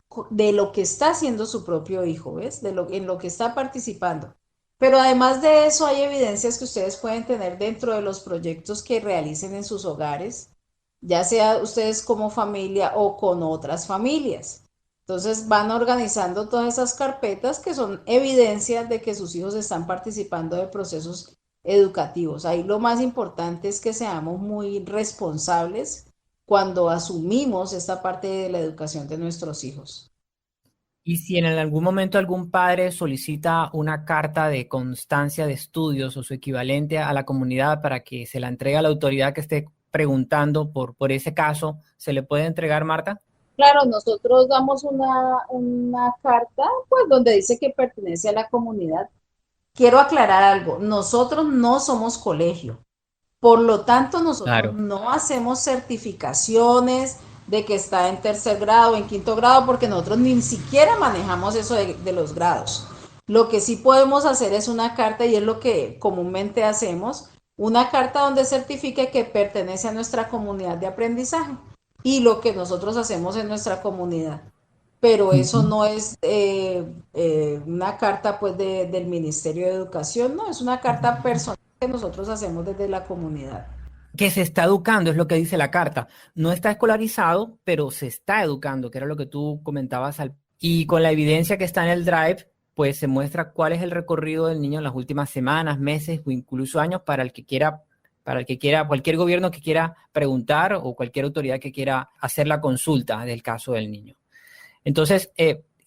lo que está haciendo su propio hijo, ¿ves? En lo que está participando. Pero además de eso, hay evidencias que ustedes pueden tener dentro de los proyectos que realicen en sus hogares, ya sea ustedes como familia o con otras familias. Entonces van organizando todas esas carpetas que son evidencias de que sus hijos están participando de procesos educativos. Ahí lo más importante es que seamos muy responsables cuando asumimos esta parte de la educación de nuestros hijos. Y si en algún momento algún padre solicita una carta de constancia de estudios o su equivalente a la comunidad para que se la entregue a la autoridad que esté preguntando por ese caso, ¿se le puede entregar, Marta? Claro, nosotros damos una carta, pues, donde dice que pertenece a la comunidad. Quiero aclarar algo, nosotros no somos colegio. Por lo tanto, nosotros Claro. no hacemos certificaciones de que está en tercer grado, en quinto grado, porque nosotros ni siquiera manejamos eso de los grados. Lo que sí podemos hacer es una carta, y es lo que comúnmente hacemos, una carta donde certifique que pertenece a nuestra comunidad de aprendizaje y lo que nosotros hacemos en nuestra comunidad. Pero eso Ujú. no es una carta pues del Ministerio de Educación, no, es una carta personal que nosotros hacemos desde la comunidad. Que se está educando, es lo que dice la carta. No está escolarizado, pero se está educando, que era lo que tú comentabas. Y con la evidencia que está en el Drive, pues se muestra cuál es el recorrido del niño en las últimas semanas, meses o incluso años para el que quiera, cualquier gobierno que quiera preguntar o cualquier autoridad que quiera hacer la consulta del caso del niño. Entonces,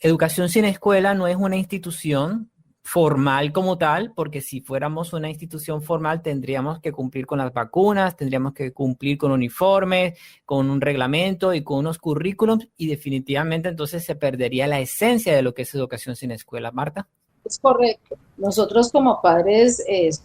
educación sin escuela no es una institución formal como tal, porque si fuéramos una institución formal tendríamos que cumplir con las vacunas, tendríamos que cumplir con uniformes, con un reglamento y con unos currículums, y definitivamente entonces se perdería la esencia de lo que es educación sin escuela. Marta. Es correcto. Nosotros como padres,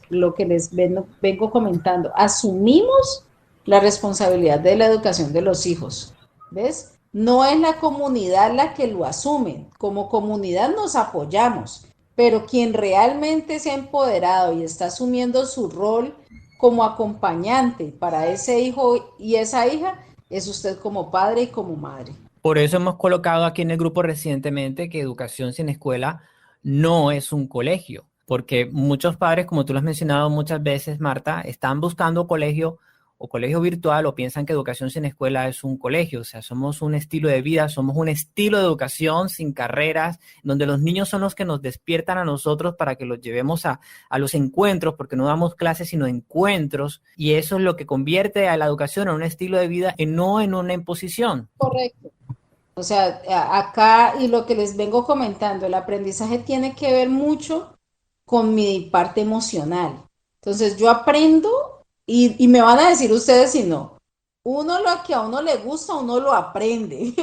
lo que les vengo comentando, asumimos la responsabilidad de la educación de los hijos, ¿ves? No es la comunidad la que lo asume. Como comunidad nos apoyamos, pero quien realmente se ha empoderado y está asumiendo su rol como acompañante para ese hijo y esa hija es usted como padre y como madre. Por eso hemos colocado aquí en el grupo recientemente que Educación Sin Escuela no es un colegio, porque muchos padres, como tú lo has mencionado muchas veces, Marta, están buscando colegio o colegio virtual o piensan que Educación Sin Escuela es un colegio. O sea, somos un estilo de vida, somos un estilo de educación sin carreras, donde los niños son los que nos despiertan a nosotros para que los llevemos a los encuentros, porque no damos clases, sino encuentros, y eso es lo que convierte a la educación en un estilo de vida y no en una imposición. Correcto. O sea, acá y lo que les vengo comentando, el aprendizaje tiene que ver mucho con mi parte emocional. Entonces yo aprendo y me van a decir ustedes si no. Uno lo que a uno le gusta, uno lo aprende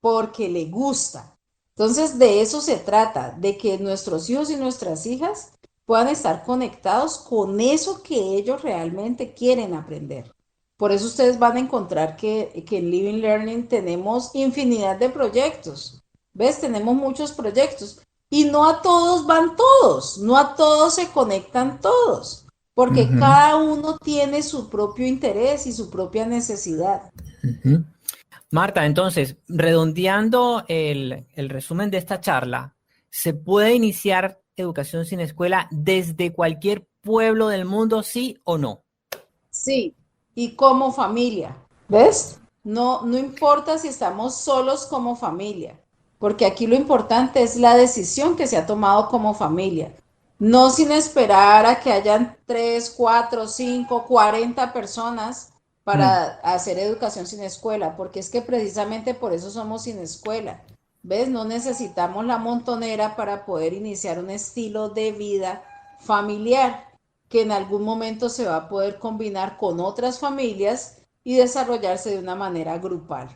porque le gusta. Entonces de eso se trata, de que nuestros hijos y nuestras hijas puedan estar conectados con eso que ellos realmente quieren aprender. Por eso ustedes van a encontrar que en Living Learning tenemos infinidad de proyectos. ¿Ves? Tenemos muchos proyectos. Y no a todos van todos, no a todos se conectan todos, porque Ujú, cada uno tiene su propio interés y su propia necesidad. ujú. Marta, entonces, redondeando el resumen de esta charla, ¿se puede iniciar educación sin escuela desde cualquier pueblo del mundo, sí o no? Sí, y como familia, ¿ves? No, no importa si estamos solos como familia, porque aquí lo importante es la decisión que se ha tomado como familia, no sin esperar a que hayan 3, 4, 5, 40 personas Mm. para hacer educación sin escuela, porque es que precisamente por eso somos sin escuela, ¿ves? No necesitamos la montonera para poder iniciar un estilo de vida familiar que en algún momento se va a poder combinar con otras familias y desarrollarse de una manera grupal.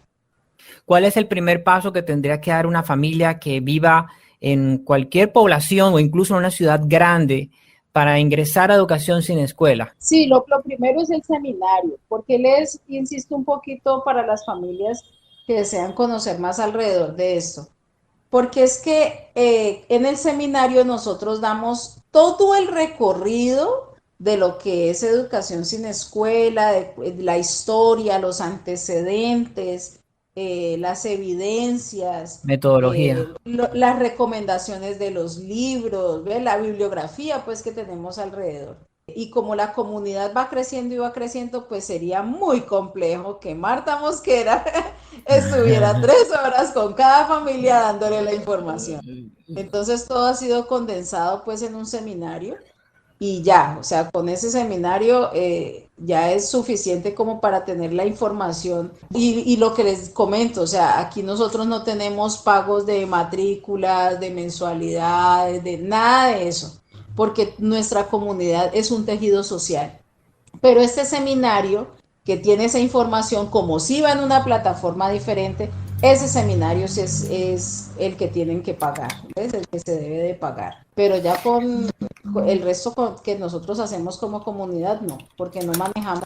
¿Cuál es el primer paso que tendría que dar una familia que viva en cualquier población o incluso en una ciudad grande para ingresar a educación sin escuela? Sí, lo primero es el seminario, porque les insisto un poquito para las familias que desean conocer más alrededor de esto, porque es que en el seminario nosotros damos todo el recorrido de lo que es educación sin escuela, de la historia, los antecedentes, las evidencias, Metodología. las recomendaciones de los libros, ¿ve? La bibliografía pues que tenemos alrededor. Y como la comunidad va creciendo y va creciendo, pues sería muy complejo que Marta Mosquera estuviera 3 horas con cada familia dándole la información. Entonces todo ha sido condensado pues en un seminario y ya, o sea, con ese seminario ya es suficiente como para tener la información. Y lo que les comento, o sea, aquí nosotros no tenemos pagos de matrículas, de mensualidades, de nada de eso, porque nuestra comunidad es un tejido social. Pero este seminario que tiene esa información, como si va en una plataforma diferente, ese seminario sí es el que tienen que pagar, es el que se debe de pagar. Pero ya con el resto que nosotros hacemos como comunidad, no, porque no manejamos.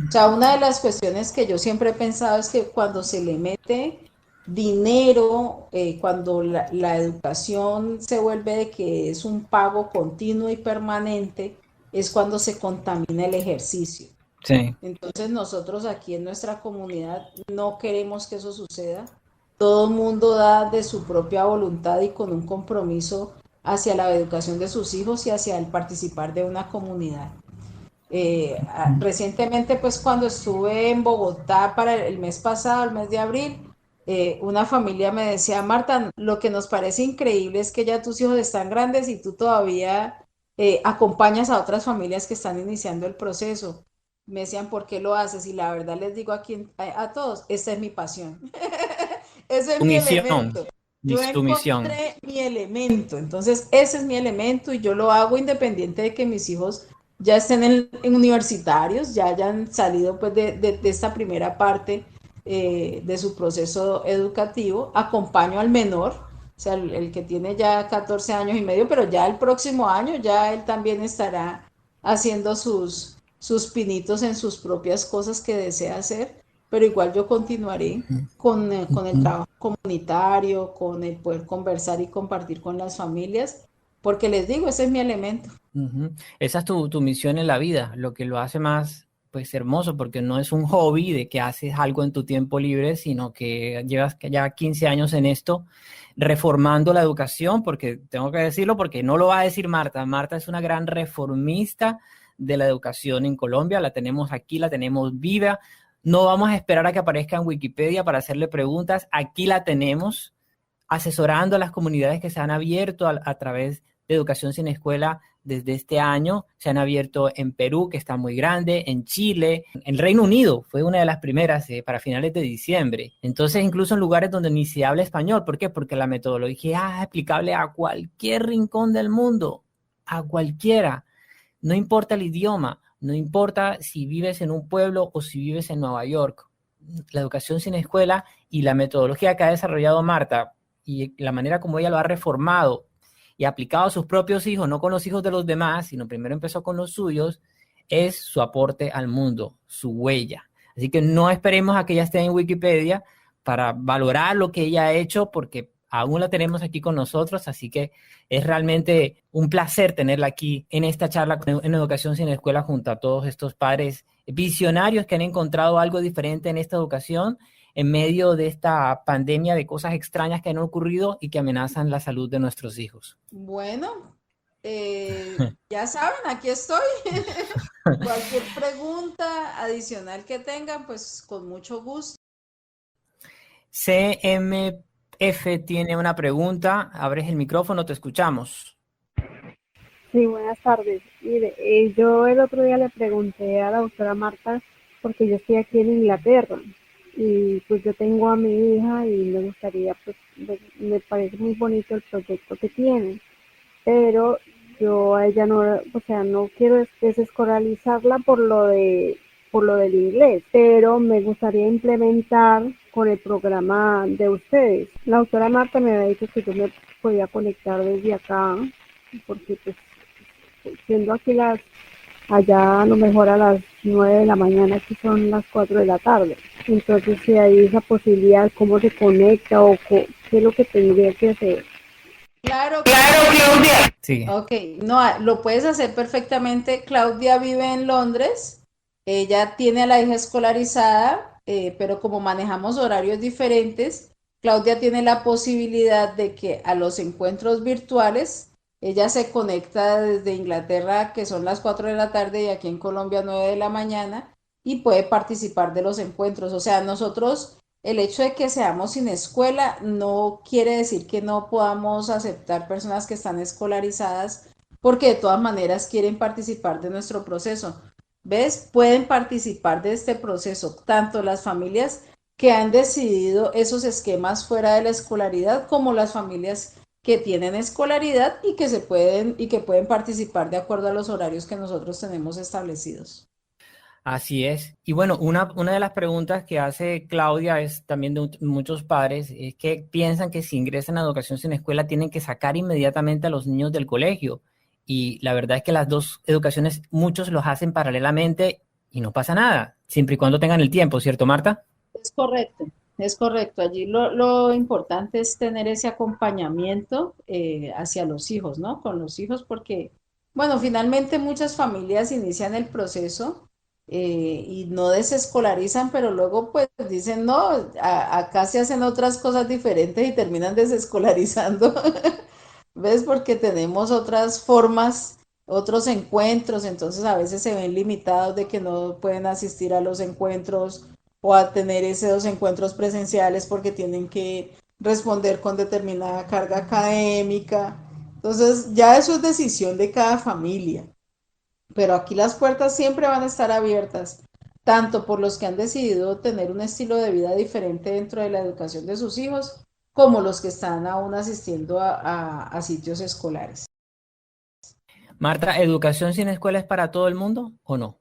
O sea, una de las cuestiones que yo siempre he pensado es que cuando se le mete dinero, cuando la educación se vuelve de que es un pago continuo y permanente, es cuando se contamina el ejercicio. Sí. Entonces nosotros aquí en nuestra comunidad no queremos que eso suceda. Todo el mundo da de su propia voluntad y con un compromiso hacia la educación de sus hijos y hacia el participar de una comunidad. Recientemente, pues cuando estuve en Bogotá para el mes pasado, el mes de abril, una familia me decía, Marta, lo que nos parece increíble es que ya tus hijos están grandes y tú todavía acompañas a otras familias que están iniciando el proceso. Me decían, ¿por qué lo haces? Y la verdad les digo aquí a todos, esta es mi pasión. Ese es Tu mi misión. elemento. Yo Tu misión. encontré mi elemento, entonces ese es mi elemento y yo lo hago independiente de que mis hijos ya estén en universitarios, ya hayan salido pues de esta primera parte de su proceso educativo, acompaño al menor, o sea, el que tiene ya 14 años y medio, pero ya el próximo año ya él también estará haciendo sus pinitos en sus propias cosas que desea hacer. pero igual yo continuaré con el trabajo comunitario, con el poder conversar y compartir con las familias, porque les digo, ese es mi elemento. Ujú. Esa es tu misión en la vida, lo que lo hace más pues hermoso, porque no es un hobby de que haces algo en tu tiempo libre, sino que llevas ya 15 años en esto, reformando la educación, porque tengo que decirlo, porque no lo va a decir Marta. Marta es una gran reformista de la educación en Colombia, la tenemos aquí, la tenemos viva. No vamos a esperar a que aparezca en Wikipedia para hacerle preguntas, aquí la tenemos asesorando a las comunidades que se han abierto a través de Educación Sin Escuela desde este año. Se han abierto en Perú, que está muy grande, en Chile, en Reino Unido, fue una de las primeras para finales de diciembre. Entonces, incluso en lugares donde ni se habla español. ¿Por qué? Porque la metodología es aplicable a cualquier rincón del mundo, a cualquiera. No importa el idioma, no importa si vives en un pueblo o si vives en Nueva York. La educación sin escuela y la metodología que ha desarrollado Marta y la manera como ella lo ha reformado y aplicado a sus propios hijos, no con los hijos de los demás, sino primero empezó con los suyos, es su aporte al mundo, su huella. Así que no esperemos a que ella esté en Wikipedia para valorar lo que ella ha hecho, porque aún la tenemos aquí con nosotros, así que es realmente un placer tenerla aquí en esta charla en Educación Sin Escuela junto a todos estos padres visionarios que han encontrado algo diferente en esta educación en medio de esta pandemia de cosas extrañas que han ocurrido y que amenazan la salud de nuestros hijos. Bueno, ya saben, aquí estoy. Cualquier pregunta adicional que tengan, pues con mucho gusto. CMF tiene una pregunta. Abres el micrófono, te escuchamos. Sí, buenas tardes. Mire, yo el otro día le pregunté a la doctora Marta, porque yo estoy aquí en Inglaterra y pues yo tengo a mi hija y me gustaría, pues me parece muy bonito el proyecto que tiene, pero yo a ella no, o sea, no quiero desescolarizarla por lo del inglés, pero me gustaría implementar con el programa de ustedes. La doctora Marta me había dicho que yo me podía conectar desde acá, porque pues siendo aquí allá a lo mejor a las 9 de la mañana, aquí son las 4 de la tarde. Entonces, si hay esa posibilidad, ¿cómo se conecta o qué es lo que tendría que hacer? Claro, Claro, Claudia. Sí. ok, no, lo puedes hacer perfectamente. Claudia vive en Londres, ella tiene a la hija escolarizada, pero como manejamos horarios diferentes, Claudia tiene la posibilidad de que a los encuentros virtuales, ella se conecta desde Inglaterra, que son las 4 de la tarde, y aquí en Colombia 9 de la mañana, y puede participar de los encuentros. O sea, nosotros el hecho de que seamos sin escuela no quiere decir que no podamos aceptar personas que están escolarizadas porque de todas maneras quieren participar de nuestro proceso. ¿Ves? Pueden participar de este proceso tanto las familias que han decidido esos esquemas fuera de la escolaridad como las familias que tienen escolaridad y que pueden participar de acuerdo a los horarios que nosotros tenemos establecidos. Así es. Y bueno, una de las preguntas que hace Claudia es también de muchos padres, es que piensan que si ingresan a educación sin escuela tienen que sacar inmediatamente a los niños del colegio. Y la verdad es que las dos educaciones, muchos los hacen paralelamente y no pasa nada, siempre y cuando tengan el tiempo, ¿cierto, Marta? Es correcto, es correcto. Allí lo importante es tener ese acompañamiento hacia los hijos, ¿no? Con los hijos, porque, bueno, finalmente muchas familias inician el proceso y no desescolarizan, pero luego pues dicen, no, acá se hacen otras cosas diferentes y terminan desescolarizando. ¿Ves? Porque tenemos otras formas, otros encuentros, entonces a veces se ven limitados de que no pueden asistir a los encuentros o a tener esos encuentros presenciales porque tienen que responder con determinada carga académica. Entonces, ya eso es decisión de cada familia, pero aquí las puertas siempre van a estar abiertas, tanto por los que han decidido tener un estilo de vida diferente dentro de la educación de sus hijos, como los que están aún asistiendo a sitios escolares. Marta, ¿educación sin escuela es para todo el mundo o no?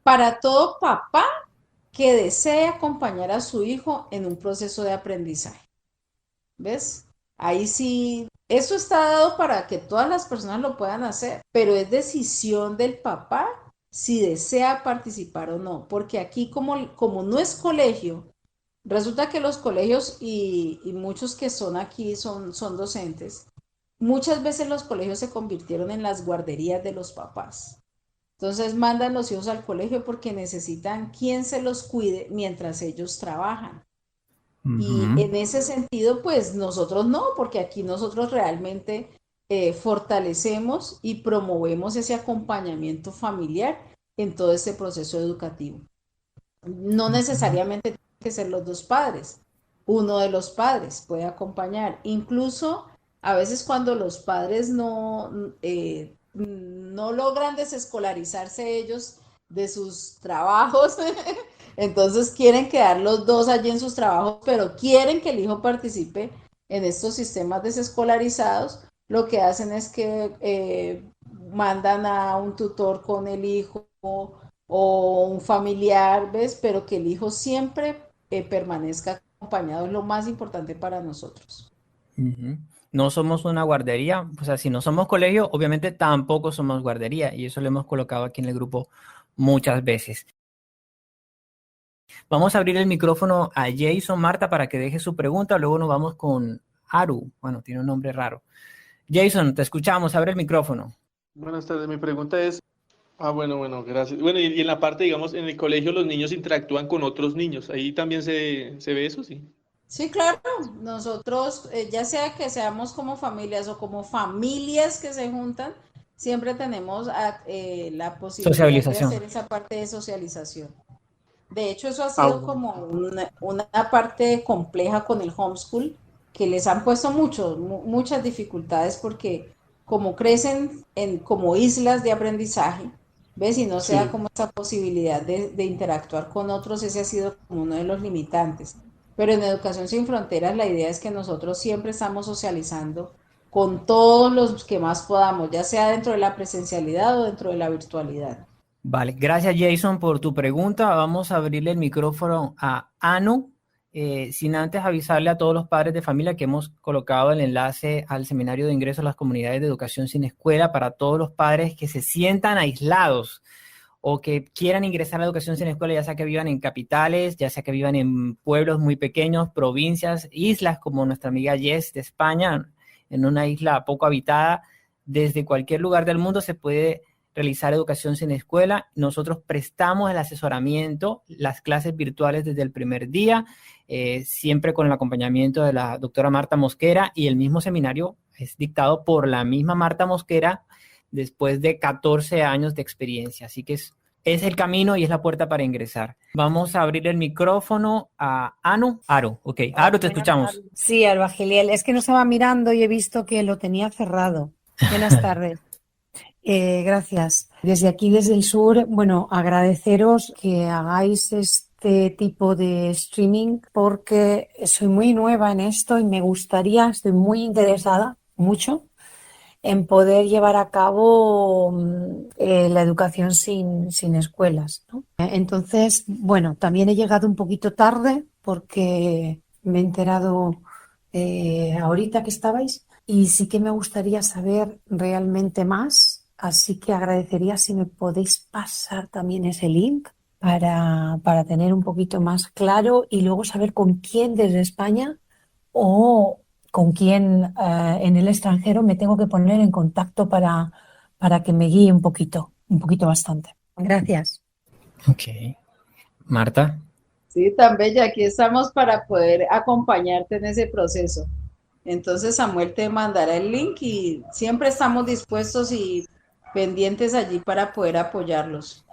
Para todo papá que desee acompañar a su hijo en un proceso de aprendizaje. ¿Ves? Ahí sí, eso está dado para que todas las personas lo puedan hacer, pero es decisión del papá si desea participar o no, porque aquí como no es colegio, resulta que los colegios y muchos que son aquí son docentes, muchas veces los colegios se convirtieron en las guarderías de los papás. Entonces mandan los hijos al colegio porque necesitan quien se los cuide mientras ellos trabajan. Y Ujú. en ese sentido, pues nosotros no, porque aquí nosotros realmente fortalecemos y promovemos ese acompañamiento familiar en todo este proceso educativo. No necesariamente tienen que ser los dos padres, uno de los padres puede acompañar. Incluso a veces cuando los padres no logran desescolarizarse ellos de sus trabajos, entonces quieren quedar los dos allí en sus trabajos, pero quieren que el hijo participe en estos sistemas desescolarizados. Lo que hacen es que mandan a un tutor con el hijo o un familiar, ¿ves? Pero que el hijo siempre permanezca acompañado es lo más importante para nosotros. Ujú. No somos una guardería, o sea, si no somos colegio, obviamente tampoco somos guardería, y eso lo hemos colocado aquí en el grupo muchas veces. Vamos a abrir el micrófono a Jason Marta para que deje su pregunta, luego nos vamos con Aru, bueno, tiene un nombre raro. Jason, te escuchamos, abre el micrófono. Buenas tardes, mi pregunta es, bueno, gracias. Bueno, y en la parte, digamos, en el colegio los niños interactúan con otros niños, ahí también se ve eso, sí. Sí, claro, nosotros, ya sea que seamos como familias o como familias que se juntan, siempre tenemos la posibilidad de Sociabilización. hacer esa parte de socialización. De hecho, eso ha Ah, sido como una parte compleja con el homeschool, que les han puesto muchas dificultades porque como crecen como islas de aprendizaje, ¿ves? Y no se da sí. como esa posibilidad de interactuar con otros, ese ha sido como uno de los limitantes. Pero en Educación Sin Fronteras la idea es que nosotros siempre estamos socializando con todos los que más podamos, ya sea dentro de la presencialidad o dentro de la virtualidad. Vale, gracias Jason por tu pregunta. Vamos a abrirle el micrófono a Anu, sin antes avisarle a todos los padres de familia que hemos colocado el enlace al seminario de ingreso a las comunidades de educación sin escuela para todos los padres que se sientan aislados o que quieran ingresar a la educación sin escuela, ya sea que vivan en capitales, ya sea que vivan en pueblos muy pequeños, provincias, islas como nuestra amiga Jess de España, en una isla poco habitada. Desde cualquier lugar del mundo se puede realizar educación sin escuela. Nosotros prestamos el asesoramiento, las clases virtuales desde el primer día, siempre con el acompañamiento de la doctora Marta Mosquera, y el mismo seminario es dictado por la misma Marta Mosquera después de 14 años de experiencia. Así que es el camino y es la puerta para ingresar. Vamos a abrir el micrófono a Anu. Aru, ok. Aru, te escuchamos. Sí, Albagiliel. Es que no estaba mirando y he visto que lo tenía cerrado. Buenas tardes. Gracias. Desde aquí, desde el sur, bueno, agradeceros que hagáis este tipo de streaming porque soy muy nueva en esto y me gustaría, estoy muy interesada, mucho, en poder llevar a cabo la educación sin escuelas, ¿no? Entonces, bueno, también he llegado un poquito tarde porque me he enterado ahorita que estabais y sí que me gustaría saber realmente más, así que agradecería si me podéis pasar también ese link para tener un poquito más claro y luego saber con quién desde España o con quién en el extranjero me tengo que poner en contacto para que me guíe un poquito bastante. Gracias. Ok. Marta. Sí, tan bella, aquí estamos para poder acompañarte en ese proceso. Entonces Samuel te mandará el link y siempre estamos dispuestos y pendientes allí para poder apoyarlos.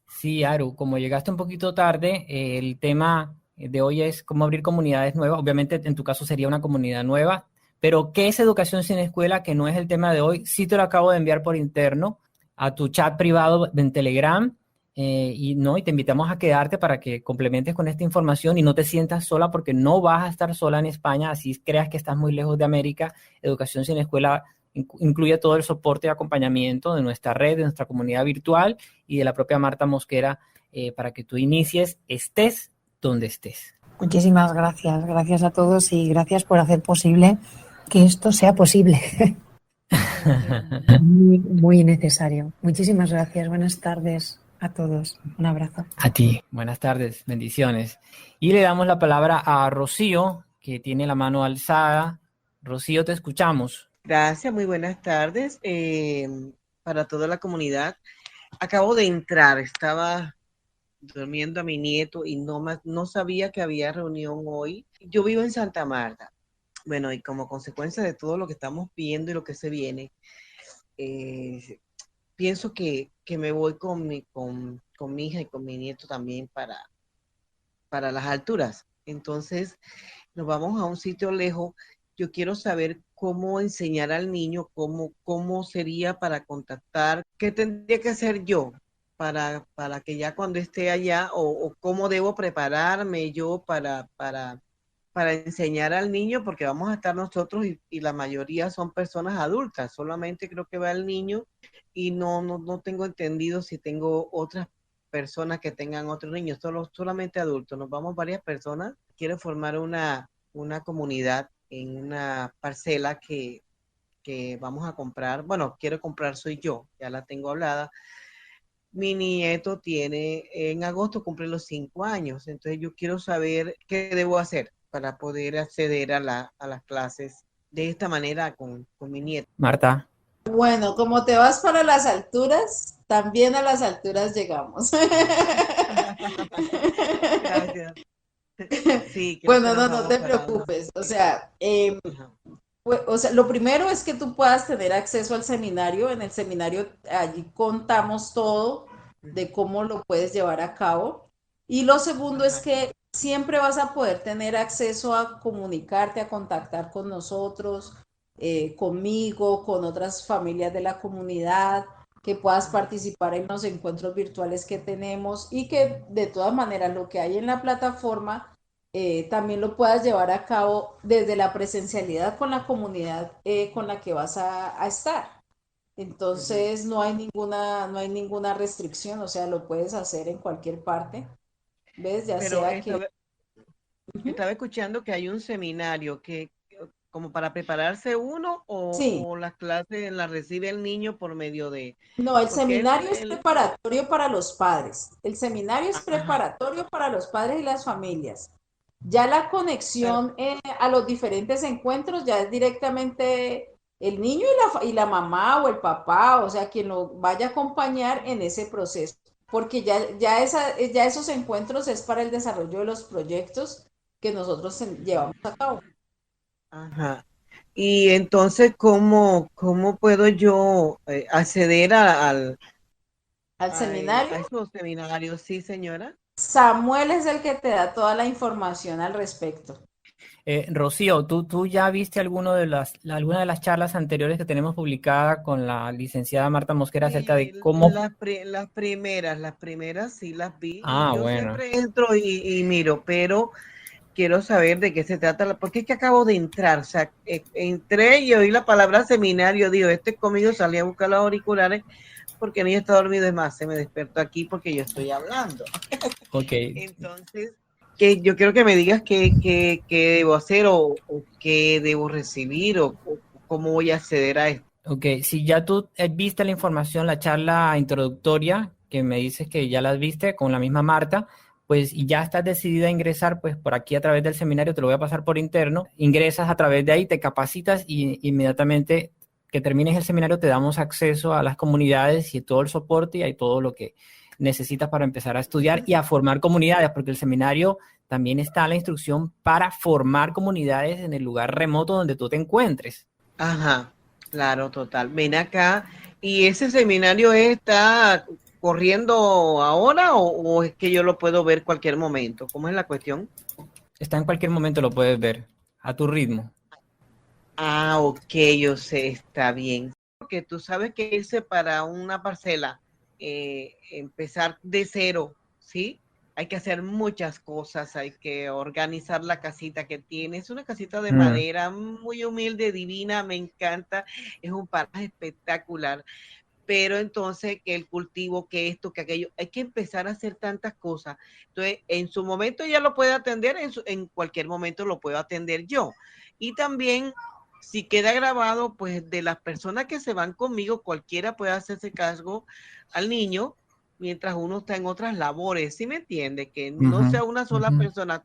Sí, Aru, como llegaste un poquito tarde, el tema de hoy es cómo abrir comunidades nuevas. Obviamente, en tu caso sería una comunidad nueva, pero ¿qué es educación sin escuela? Que no es el tema de hoy. Sí te lo acabo de enviar por interno a tu chat privado en Telegram, y te invitamos a quedarte para que complementes con esta información y no te sientas sola porque no vas a estar sola en España, así creas que estás muy lejos de América. Educación sin escuela incluye todo el soporte y acompañamiento de nuestra red, de nuestra comunidad virtual y de la propia Marta Mosquera, para que tú inicies, estés donde estés. Muchísimas gracias. Gracias a todos y gracias por hacer posible que esto sea posible. Muy, muy necesario. Muchísimas gracias. Buenas tardes. a todos. Un abrazo. A ti, buenas tardes, bendiciones. Y le damos la palabra a Rocío, que tiene la mano alzada. Rocío, te escuchamos. Gracias, muy buenas tardes para toda la comunidad. Acabo de entrar, estaba durmiendo a mi nieto y no sabía que había reunión hoy. Yo vivo en Santa Marta. Bueno, y como consecuencia de todo lo que estamos viendo y lo que se viene, pienso que me voy con mi hija y con mi nieto también para las alturas. Entonces, nos vamos a un sitio lejos. Yo quiero saber cómo enseñar al niño, cómo sería para contactar, qué tendría que hacer yo para que ya cuando esté allá, o cómo debo prepararme yo para enseñar al niño, porque vamos a estar nosotros y la mayoría son personas adultas, solamente creo que va el niño y no tengo entendido si tengo otras personas que tengan otros niños, solamente adultos, nos vamos varias personas, quiero formar una comunidad en una parcela que vamos a comprar, bueno, quiero comprar soy yo, ya la tengo hablada. Mi nieto en agosto cumple los 5 años, entonces yo quiero saber qué debo hacer para poder acceder a las clases de esta manera con mi nieto. Marta. Bueno, como te vas para las alturas, también a las alturas llegamos. Gracias. Sí, bueno, no te preocupes. O sea, lo primero es que tú puedas tener acceso al seminario. En el seminario allí contamos todo de cómo lo puedes llevar a cabo. Y lo segundo es que siempre vas a poder tener acceso a comunicarte, a contactar con nosotros, conmigo, con otras familias de la comunidad, que puedas participar en los encuentros virtuales que tenemos y que de todas maneras lo que hay en la plataforma también lo puedas llevar a cabo desde la presencialidad con la comunidad con la que vas a estar. Entonces no hay ninguna restricción, o sea, lo puedes hacer en cualquier parte, ¿ves? Ya Pero sea que... estaba escuchando que hay un seminario que como para prepararse uno Sí, o las clases las recibe el niño por medio de... no, el Porque seminario es preparatorio para los padres. El seminario es Ajá, preparatorio para los padres y las familias. Ya la claro. conexión a los diferentes encuentros ya es directamente el niño y la mamá o el papá, o sea, quien lo vaya a acompañar en ese proceso, porque ya esos encuentros es para el desarrollo de los proyectos que nosotros llevamos a cabo. Ajá. Y entonces, ¿cómo puedo yo acceder Al seminario, a esos seminarios? Sí, señora. Samuel es el que te da toda la información al respecto. Rocío, ¿tú ya viste alguna de las charlas anteriores que tenemos publicada con la licenciada Marta Mosquera acerca de cómo... Las primeras sí las vi y Ah, yo bueno. siempre entro y miro, pero quiero saber de qué se trata, porque es que acabo de entrar, o sea, entré y oí la palabra seminario, digo, conmigo salí a buscar los auriculares porque el niño está dormido, es más, se me despertó aquí porque yo estoy hablando. Ok. Entonces, que yo quiero que me digas qué debo hacer o qué debo recibir o cómo voy a acceder a esto. Ok, si ya tú viste la información, la charla introductoria, que me dices que ya las viste con la misma Marta, pues y ya estás decidida a ingresar, pues por aquí a través del seminario, te lo voy a pasar por interno, ingresas a través de ahí, te capacitas y inmediatamente que termines el seminario te damos acceso a las comunidades y todo el soporte y hay todo lo que necesitas para empezar a estudiar y a formar comunidades, porque el seminario también está la instrucción para formar comunidades en el lugar remoto donde tú te encuentres. Ajá, claro, total. Ven acá, ¿y ese seminario está corriendo ahora o es que yo lo puedo ver cualquier momento? ¿Cómo es la cuestión? Está en cualquier momento, lo puedes ver a tu ritmo. Ah, ok, yo sé, está bien. Porque tú sabes que irse para una parcela, empezar de cero, ¿sí? Hay que hacer muchas cosas, hay que organizar la casita que tienes. Es una casita de madera muy humilde, divina, me encanta. Es un paraje espectacular. Pero entonces que el cultivo, que esto, que aquello, hay que empezar a hacer tantas cosas. Entonces, en su momento ya lo puede atender, en cualquier momento lo puedo atender yo. Y también, si queda grabado, pues de las personas que se van conmigo, cualquiera puede hacerse cargo al niño mientras uno está en otras labores, ¿sí me entiende? Que no sea una sola persona,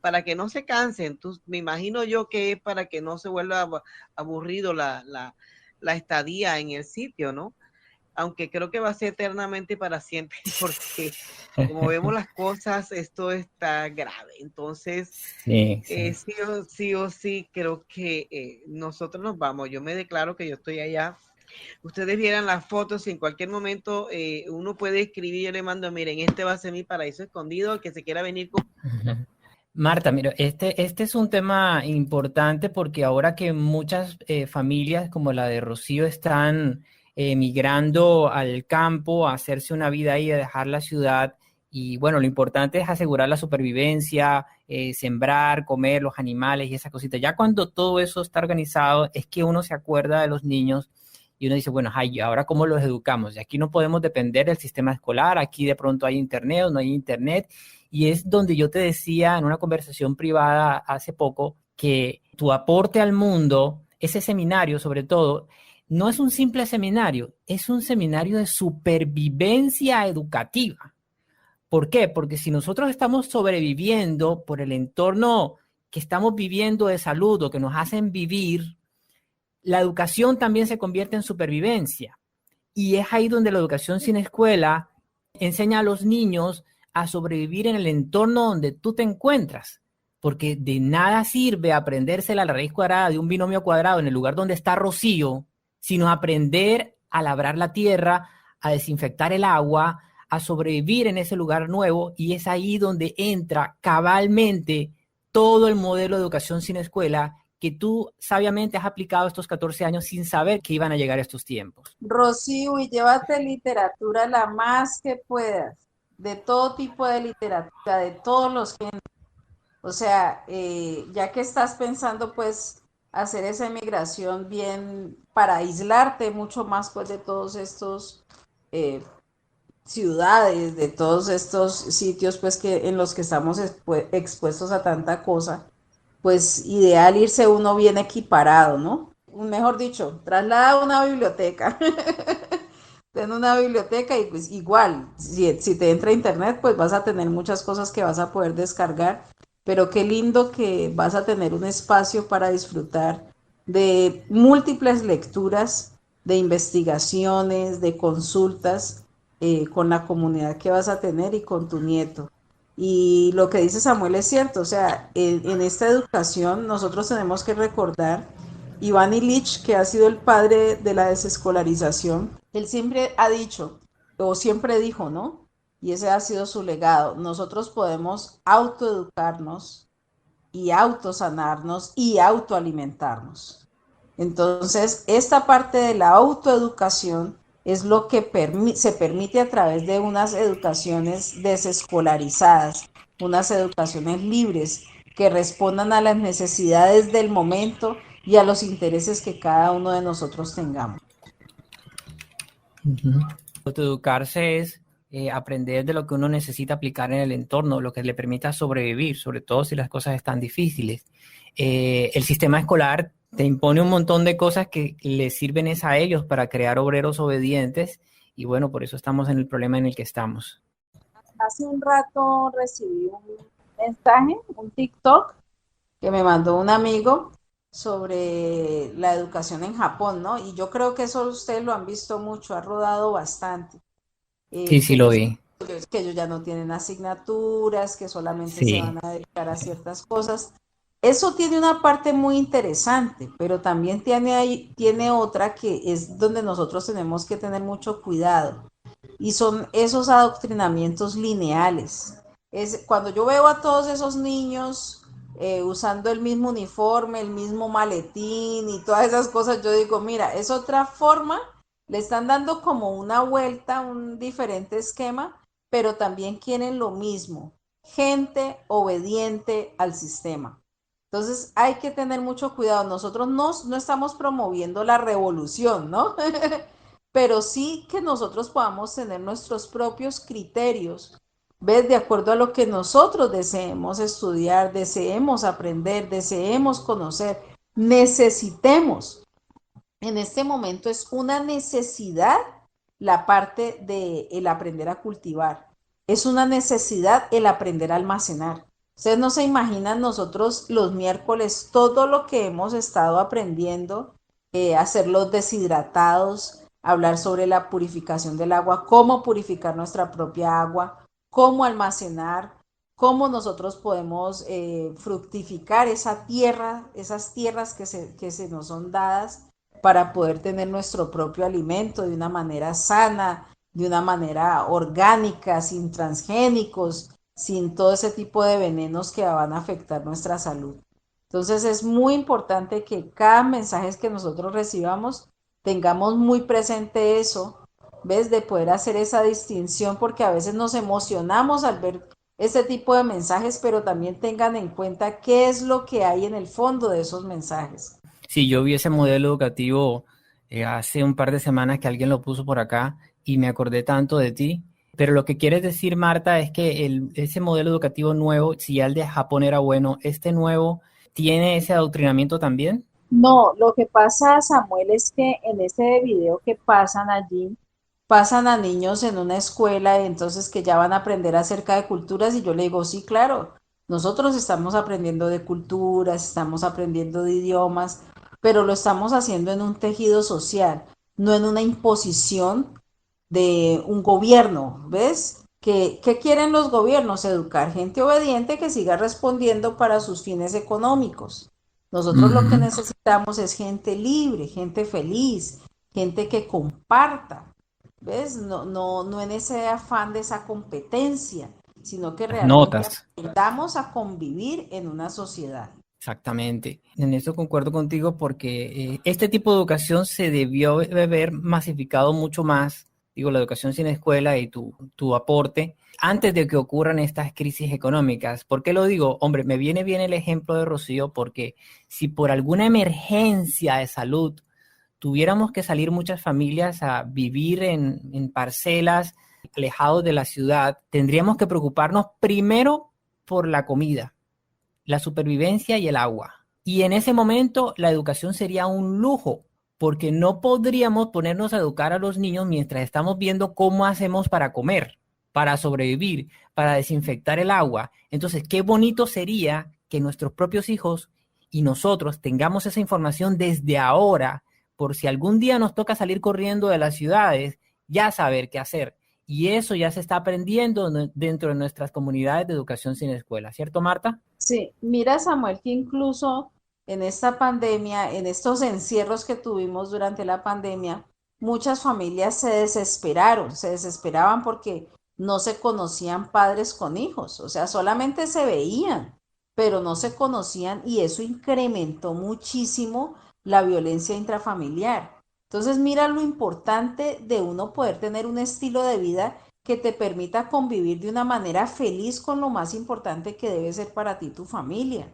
para que no se cansen. Me imagino yo que es para que no se vuelva aburrido la estadía en el sitio, ¿no? Aunque creo que va a ser eternamente para siempre, porque como vemos las cosas, esto está grave. Entonces, sí o sí, creo que nosotros nos vamos. Yo me declaro que yo estoy allá. Ustedes vieran las fotos y en cualquier momento uno puede escribir, yo le mando, miren, este va a ser mi paraíso escondido, el que se quiera venir con... Marta, mira, este es un tema importante porque ahora que muchas familias como la de Rocío están migrando al campo a hacerse una vida ahí, a dejar la ciudad, y bueno, lo importante es asegurar la supervivencia, sembrar, comer los animales y esas cositas. Ya cuando todo eso está organizado, es que uno se acuerda de los niños y uno dice, bueno, ay, ¿ahora cómo los educamos? Y aquí no podemos depender del sistema escolar, aquí de pronto hay internet o no hay internet. Y es donde yo te decía en una conversación privada hace poco que tu aporte al mundo, ese seminario sobre todo, no es un simple seminario, es un seminario de supervivencia educativa. ¿Por qué? Porque si nosotros estamos sobreviviendo por el entorno que estamos viviendo de salud o que nos hacen vivir, la educación también se convierte en supervivencia. Y es ahí donde la educación sin escuela enseña a los niños a sobrevivir en el entorno donde tú te encuentras. Porque de nada sirve aprenderse la raíz cuadrada de un binomio cuadrado en el lugar donde está Rocío, sino aprender a labrar la tierra, a desinfectar el agua, a sobrevivir en ese lugar nuevo. Y es ahí donde entra cabalmente todo el modelo de educación sin escuela que tú sabiamente has aplicado estos 14 años sin saber que iban a llegar estos tiempos. Rocío, y llévate literatura la más que puedas, de todo tipo de literatura, de todos los géneros. O sea, ya que estás pensando pues hacer esa emigración bien para aislarte mucho más pues de todos estos ciudades, de todos estos sitios pues que en los que estamos expuestos a tanta cosa, pues ideal irse uno bien equiparado, ¿no? Mejor dicho, traslada a una biblioteca. Ten una biblioteca y pues igual, si te entra internet, pues vas a tener muchas cosas que vas a poder descargar, pero qué lindo que vas a tener un espacio para disfrutar de múltiples lecturas, de investigaciones, de consultas con la comunidad que vas a tener y con tu nieto. Y lo que dice Samuel es cierto, o sea, en esta educación nosotros tenemos que recordar Iván Ilich, que ha sido el padre de la desescolarización. Él siempre ha dicho, o siempre dijo, ¿no? Y ese ha sido su legado. Nosotros podemos autoeducarnos y autosanarnos y autoalimentarnos. Entonces, esta parte de la autoeducación es lo que se permite a través de unas educaciones desescolarizadas, unas educaciones libres que respondan a las necesidades del momento y a los intereses que cada uno de nosotros tengamos. Autoeducarse es aprender de lo que uno necesita aplicar en el entorno, lo que le permita sobrevivir, sobre todo si las cosas están difíciles. El sistema escolar te impone un montón de cosas que le sirven es a ellos para crear obreros obedientes y bueno, por eso estamos en el problema en el que estamos. Hace un rato recibí un mensaje, un TikTok que me mandó un amigo sobre la educación en Japón, ¿no? Y yo creo que eso ustedes lo han visto mucho, ha rodado bastante. Sí, lo vi. Que ellos ya no tienen asignaturas, que solamente se van a dedicar a ciertas cosas. Eso tiene una parte muy interesante, pero también tiene otra que es donde nosotros tenemos que tener mucho cuidado, y son esos adoctrinamientos lineales. Cuando yo veo a todos esos niños usando el mismo uniforme, el mismo maletín y todas esas cosas, yo digo, mira, es otra forma, le están dando como una vuelta, un diferente esquema, pero también quieren lo mismo, gente obediente al sistema. Entonces hay que tener mucho cuidado. Nosotros no estamos promoviendo la revolución, ¿no? Pero sí que nosotros podamos tener nuestros propios criterios, ¿ves? De acuerdo a lo que nosotros deseemos estudiar, deseemos aprender, deseemos conocer, necesitemos. En este momento es una necesidad la parte de el aprender a cultivar. Es una necesidad el aprender a almacenar. Ustedes no se imaginan nosotros los miércoles todo lo que hemos estado aprendiendo, hacer los deshidratados, hablar sobre la purificación del agua, cómo purificar nuestra propia agua, cómo almacenar, cómo nosotros podemos fructificar esa tierra, esas tierras que se nos son dadas para poder tener nuestro propio alimento de una manera sana, de una manera orgánica, sin transgénicos, sin todo ese tipo de venenos que van a afectar nuestra salud. Entonces es muy importante que cada mensaje que nosotros recibamos tengamos muy presente eso, ¿ves? De poder hacer esa distinción, porque a veces nos emocionamos al ver este tipo de mensajes, pero también tengan en cuenta qué es lo que hay en el fondo de esos mensajes. Sí, yo vi ese modelo educativo hace un par de semanas que alguien lo puso por acá y me acordé tanto de ti. Pero lo que quieres decir, Marta, es que ese modelo educativo nuevo, si ya el de Japón era bueno, este nuevo tiene ese adoctrinamiento también. No, lo que pasa, Samuel, es que en este video que pasan allí, pasan a niños en una escuela y entonces que ya van a aprender acerca de culturas y yo le digo, sí, claro, nosotros estamos aprendiendo de culturas, estamos aprendiendo de idiomas, pero lo estamos haciendo en un tejido social, no en una imposición de un gobierno, ¿ves? ¿Qué quieren los gobiernos? Educar gente obediente que siga respondiendo para sus fines económicos. Nosotros lo que Ujú. necesitamos es gente libre, gente feliz, gente que comparta, ¿ves? No en ese afán de esa competencia, sino que Las realmente notas. aprendamos a convivir en una sociedad. Exactamente. En eso concuerdo contigo porque este tipo de educación se debió haber masificado mucho más, digo, la educación sin escuela y tu aporte, antes de que ocurran estas crisis económicas. ¿Por qué lo digo? Hombre, me viene bien el ejemplo de Rocío porque si por alguna emergencia de salud tuviéramos que salir muchas familias a vivir en parcelas alejados de la ciudad, tendríamos que preocuparnos primero por la comida, la supervivencia y el agua. Y en ese momento la educación sería un lujo, porque no podríamos ponernos a educar a los niños mientras estamos viendo cómo hacemos para comer, para sobrevivir, para desinfectar el agua. Entonces, qué bonito sería que nuestros propios hijos y nosotros tengamos esa información desde ahora, por si algún día nos toca salir corriendo de las ciudades, ya saber qué hacer. Y eso ya se está aprendiendo dentro de nuestras comunidades de educación sin escuela, ¿cierto, Marta? Sí, mira, Samuel, que incluso en esta pandemia, en estos encierros que tuvimos durante la pandemia, muchas familias se desesperaban porque no se conocían padres con hijos, o sea, solamente se veían, pero no se conocían y eso incrementó muchísimo la violencia intrafamiliar. Entonces, mira lo importante de uno poder tener un estilo de vida que te permita convivir de una manera feliz con lo más importante que debe ser para ti tu familia.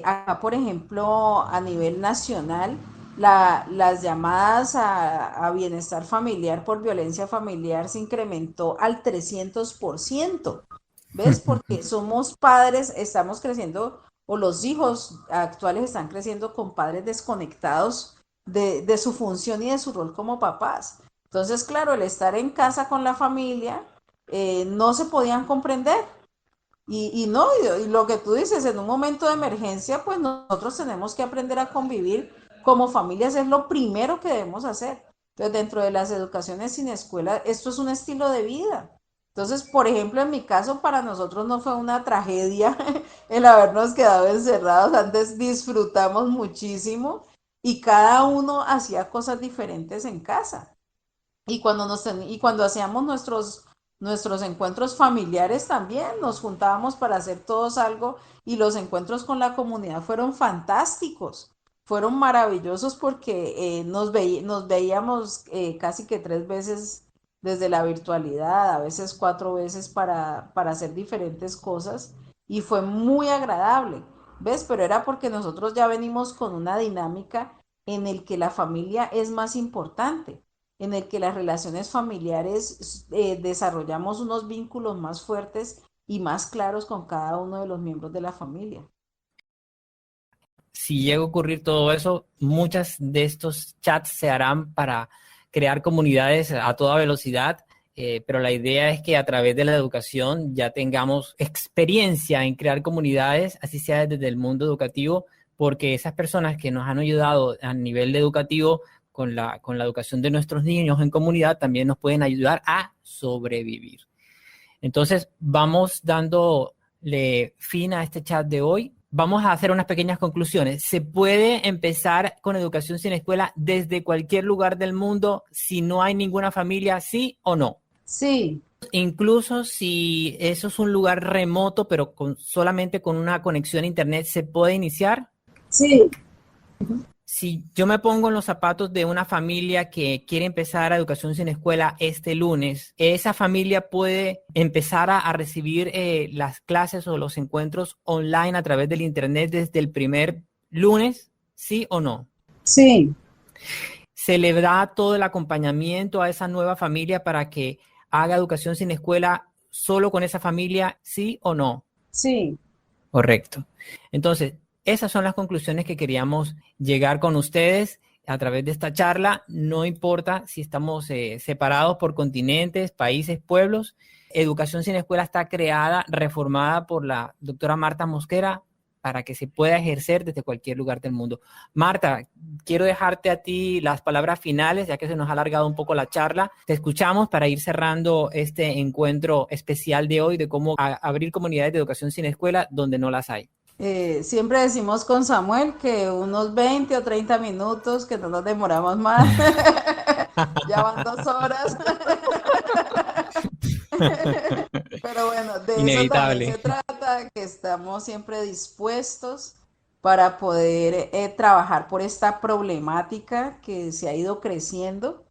Acá, por ejemplo, a nivel nacional, las llamadas a bienestar familiar por violencia familiar se incrementó al 300%. ¿Ves? Porque somos padres, estamos creciendo, o los hijos actuales están creciendo con padres desconectados de su función y de su rol como papás. Entonces, claro, el estar en casa con la familia no se podían comprender. Y no, y lo que tú dices, en un momento de emergencia, pues nosotros tenemos que aprender a convivir como familias, es lo primero que debemos hacer. Entonces, dentro de las educaciones sin escuela, esto es un estilo de vida. Entonces, por ejemplo, en mi caso, para nosotros no fue una tragedia el habernos quedado encerrados. Antes disfrutamos muchísimo y cada uno hacía cosas diferentes en casa. Y cuando hacíamos nuestros encuentros familiares también, nos juntábamos para hacer todos algo y los encuentros con la comunidad fueron fantásticos, fueron maravillosos porque nos veíamos casi que 3 veces desde la virtualidad, a veces 4 veces para hacer diferentes cosas y fue muy agradable, ¿ves? Pero era porque nosotros ya venimos con una dinámica en el que la familia es más importante, en el que las relaciones familiares desarrollamos unos vínculos más fuertes y más claros con cada uno de los miembros de la familia. Si llega a ocurrir todo eso, muchas de estos chats se harán para crear comunidades a toda velocidad, pero la idea es que a través de la educación ya tengamos experiencia en crear comunidades, así sea desde el mundo educativo, porque esas personas que nos han ayudado a nivel educativo con la educación de nuestros niños en comunidad también nos pueden ayudar a sobrevivir. Entonces, vamos dándole fin a este chat de hoy. Vamos a hacer unas pequeñas conclusiones. ¿Se puede empezar con educación sin escuela desde cualquier lugar del mundo si no hay ninguna familia, sí o no? Sí, Incluso si eso es un lugar remoto, pero solamente con una conexión a internet, ¿se puede iniciar? sí, Si yo me pongo en los zapatos de una familia que quiere empezar a educación sin escuela este lunes, ¿esa familia puede empezar a recibir las clases o los encuentros online a través del internet desde el primer lunes? ¿Sí o no? sí, ¿Se le da todo el acompañamiento a esa nueva familia para que haga educación sin escuela solo con esa familia? ¿Sí o no? sí. Correcto. Entonces, esas son las conclusiones que queríamos llegar con ustedes a través de esta charla. No importa si estamos separados por continentes, países, pueblos. Educación sin escuela está creada, reformada por la doctora Marta Mosquera para que se pueda ejercer desde cualquier lugar del mundo. Marta, quiero dejarte a ti las palabras finales, ya que se nos ha alargado un poco la charla. Te escuchamos para ir cerrando este encuentro especial de hoy de cómo abrir comunidades de educación sin escuela donde no las hay. Siempre decimos con Samuel que unos 20 o 30 minutos, que no nos demoramos más. Ya van 2 horas. Pero bueno, de eso también se trata, que estamos siempre dispuestos para poder trabajar por esta problemática que se ha ido creciendo,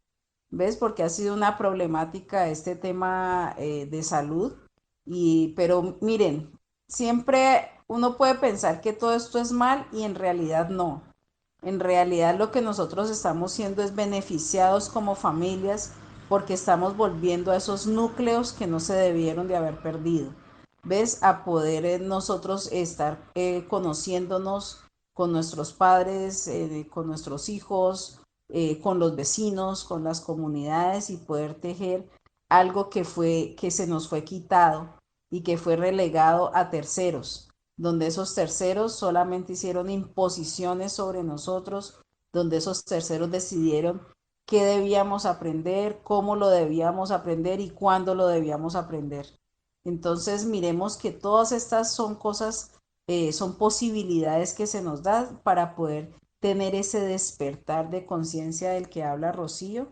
¿ves? Porque ha sido una problemática este tema de salud. Pero miren, siempre uno puede pensar que todo esto es mal y en realidad no. En realidad lo que nosotros estamos siendo es beneficiados como familias porque estamos volviendo a esos núcleos que no se debieron de haber perdido. ¿Ves? A poder nosotros estar conociéndonos con nuestros padres, con nuestros hijos, con los vecinos, con las comunidades y poder tejer algo que se nos fue quitado y que fue relegado a terceros, donde esos terceros solamente hicieron imposiciones sobre nosotros, donde esos terceros decidieron qué debíamos aprender, cómo lo debíamos aprender y cuándo lo debíamos aprender. Entonces miremos que todas estas son cosas, son posibilidades que se nos dan para poder tener ese despertar de conciencia del que habla Rocío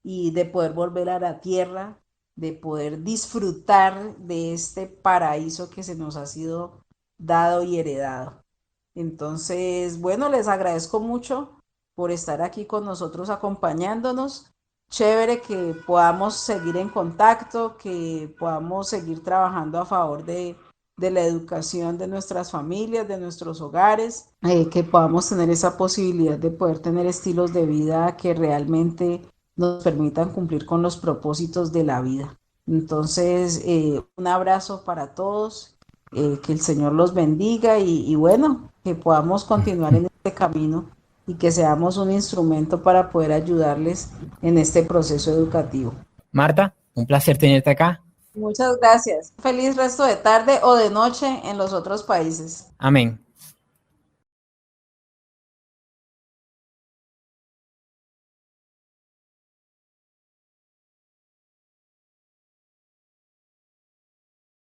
y de poder volver a la tierra, de poder disfrutar de este paraíso que se nos ha sido dado y heredado. Entonces, bueno, les agradezco mucho por estar aquí con nosotros acompañándonos. Chévere que podamos seguir en contacto, que podamos seguir trabajando a favor de la educación de nuestras familias, de nuestros hogares, que podamos tener esa posibilidad de poder tener estilos de vida que realmente nos permitan cumplir con los propósitos de la vida. Entonces, un abrazo para todos, que el Señor los bendiga y bueno, que podamos continuar en este camino y que seamos un instrumento para poder ayudarles en este proceso educativo. Marta, un placer tenerte acá. Muchas gracias. Feliz resto de tarde o de noche en los otros países. Amén.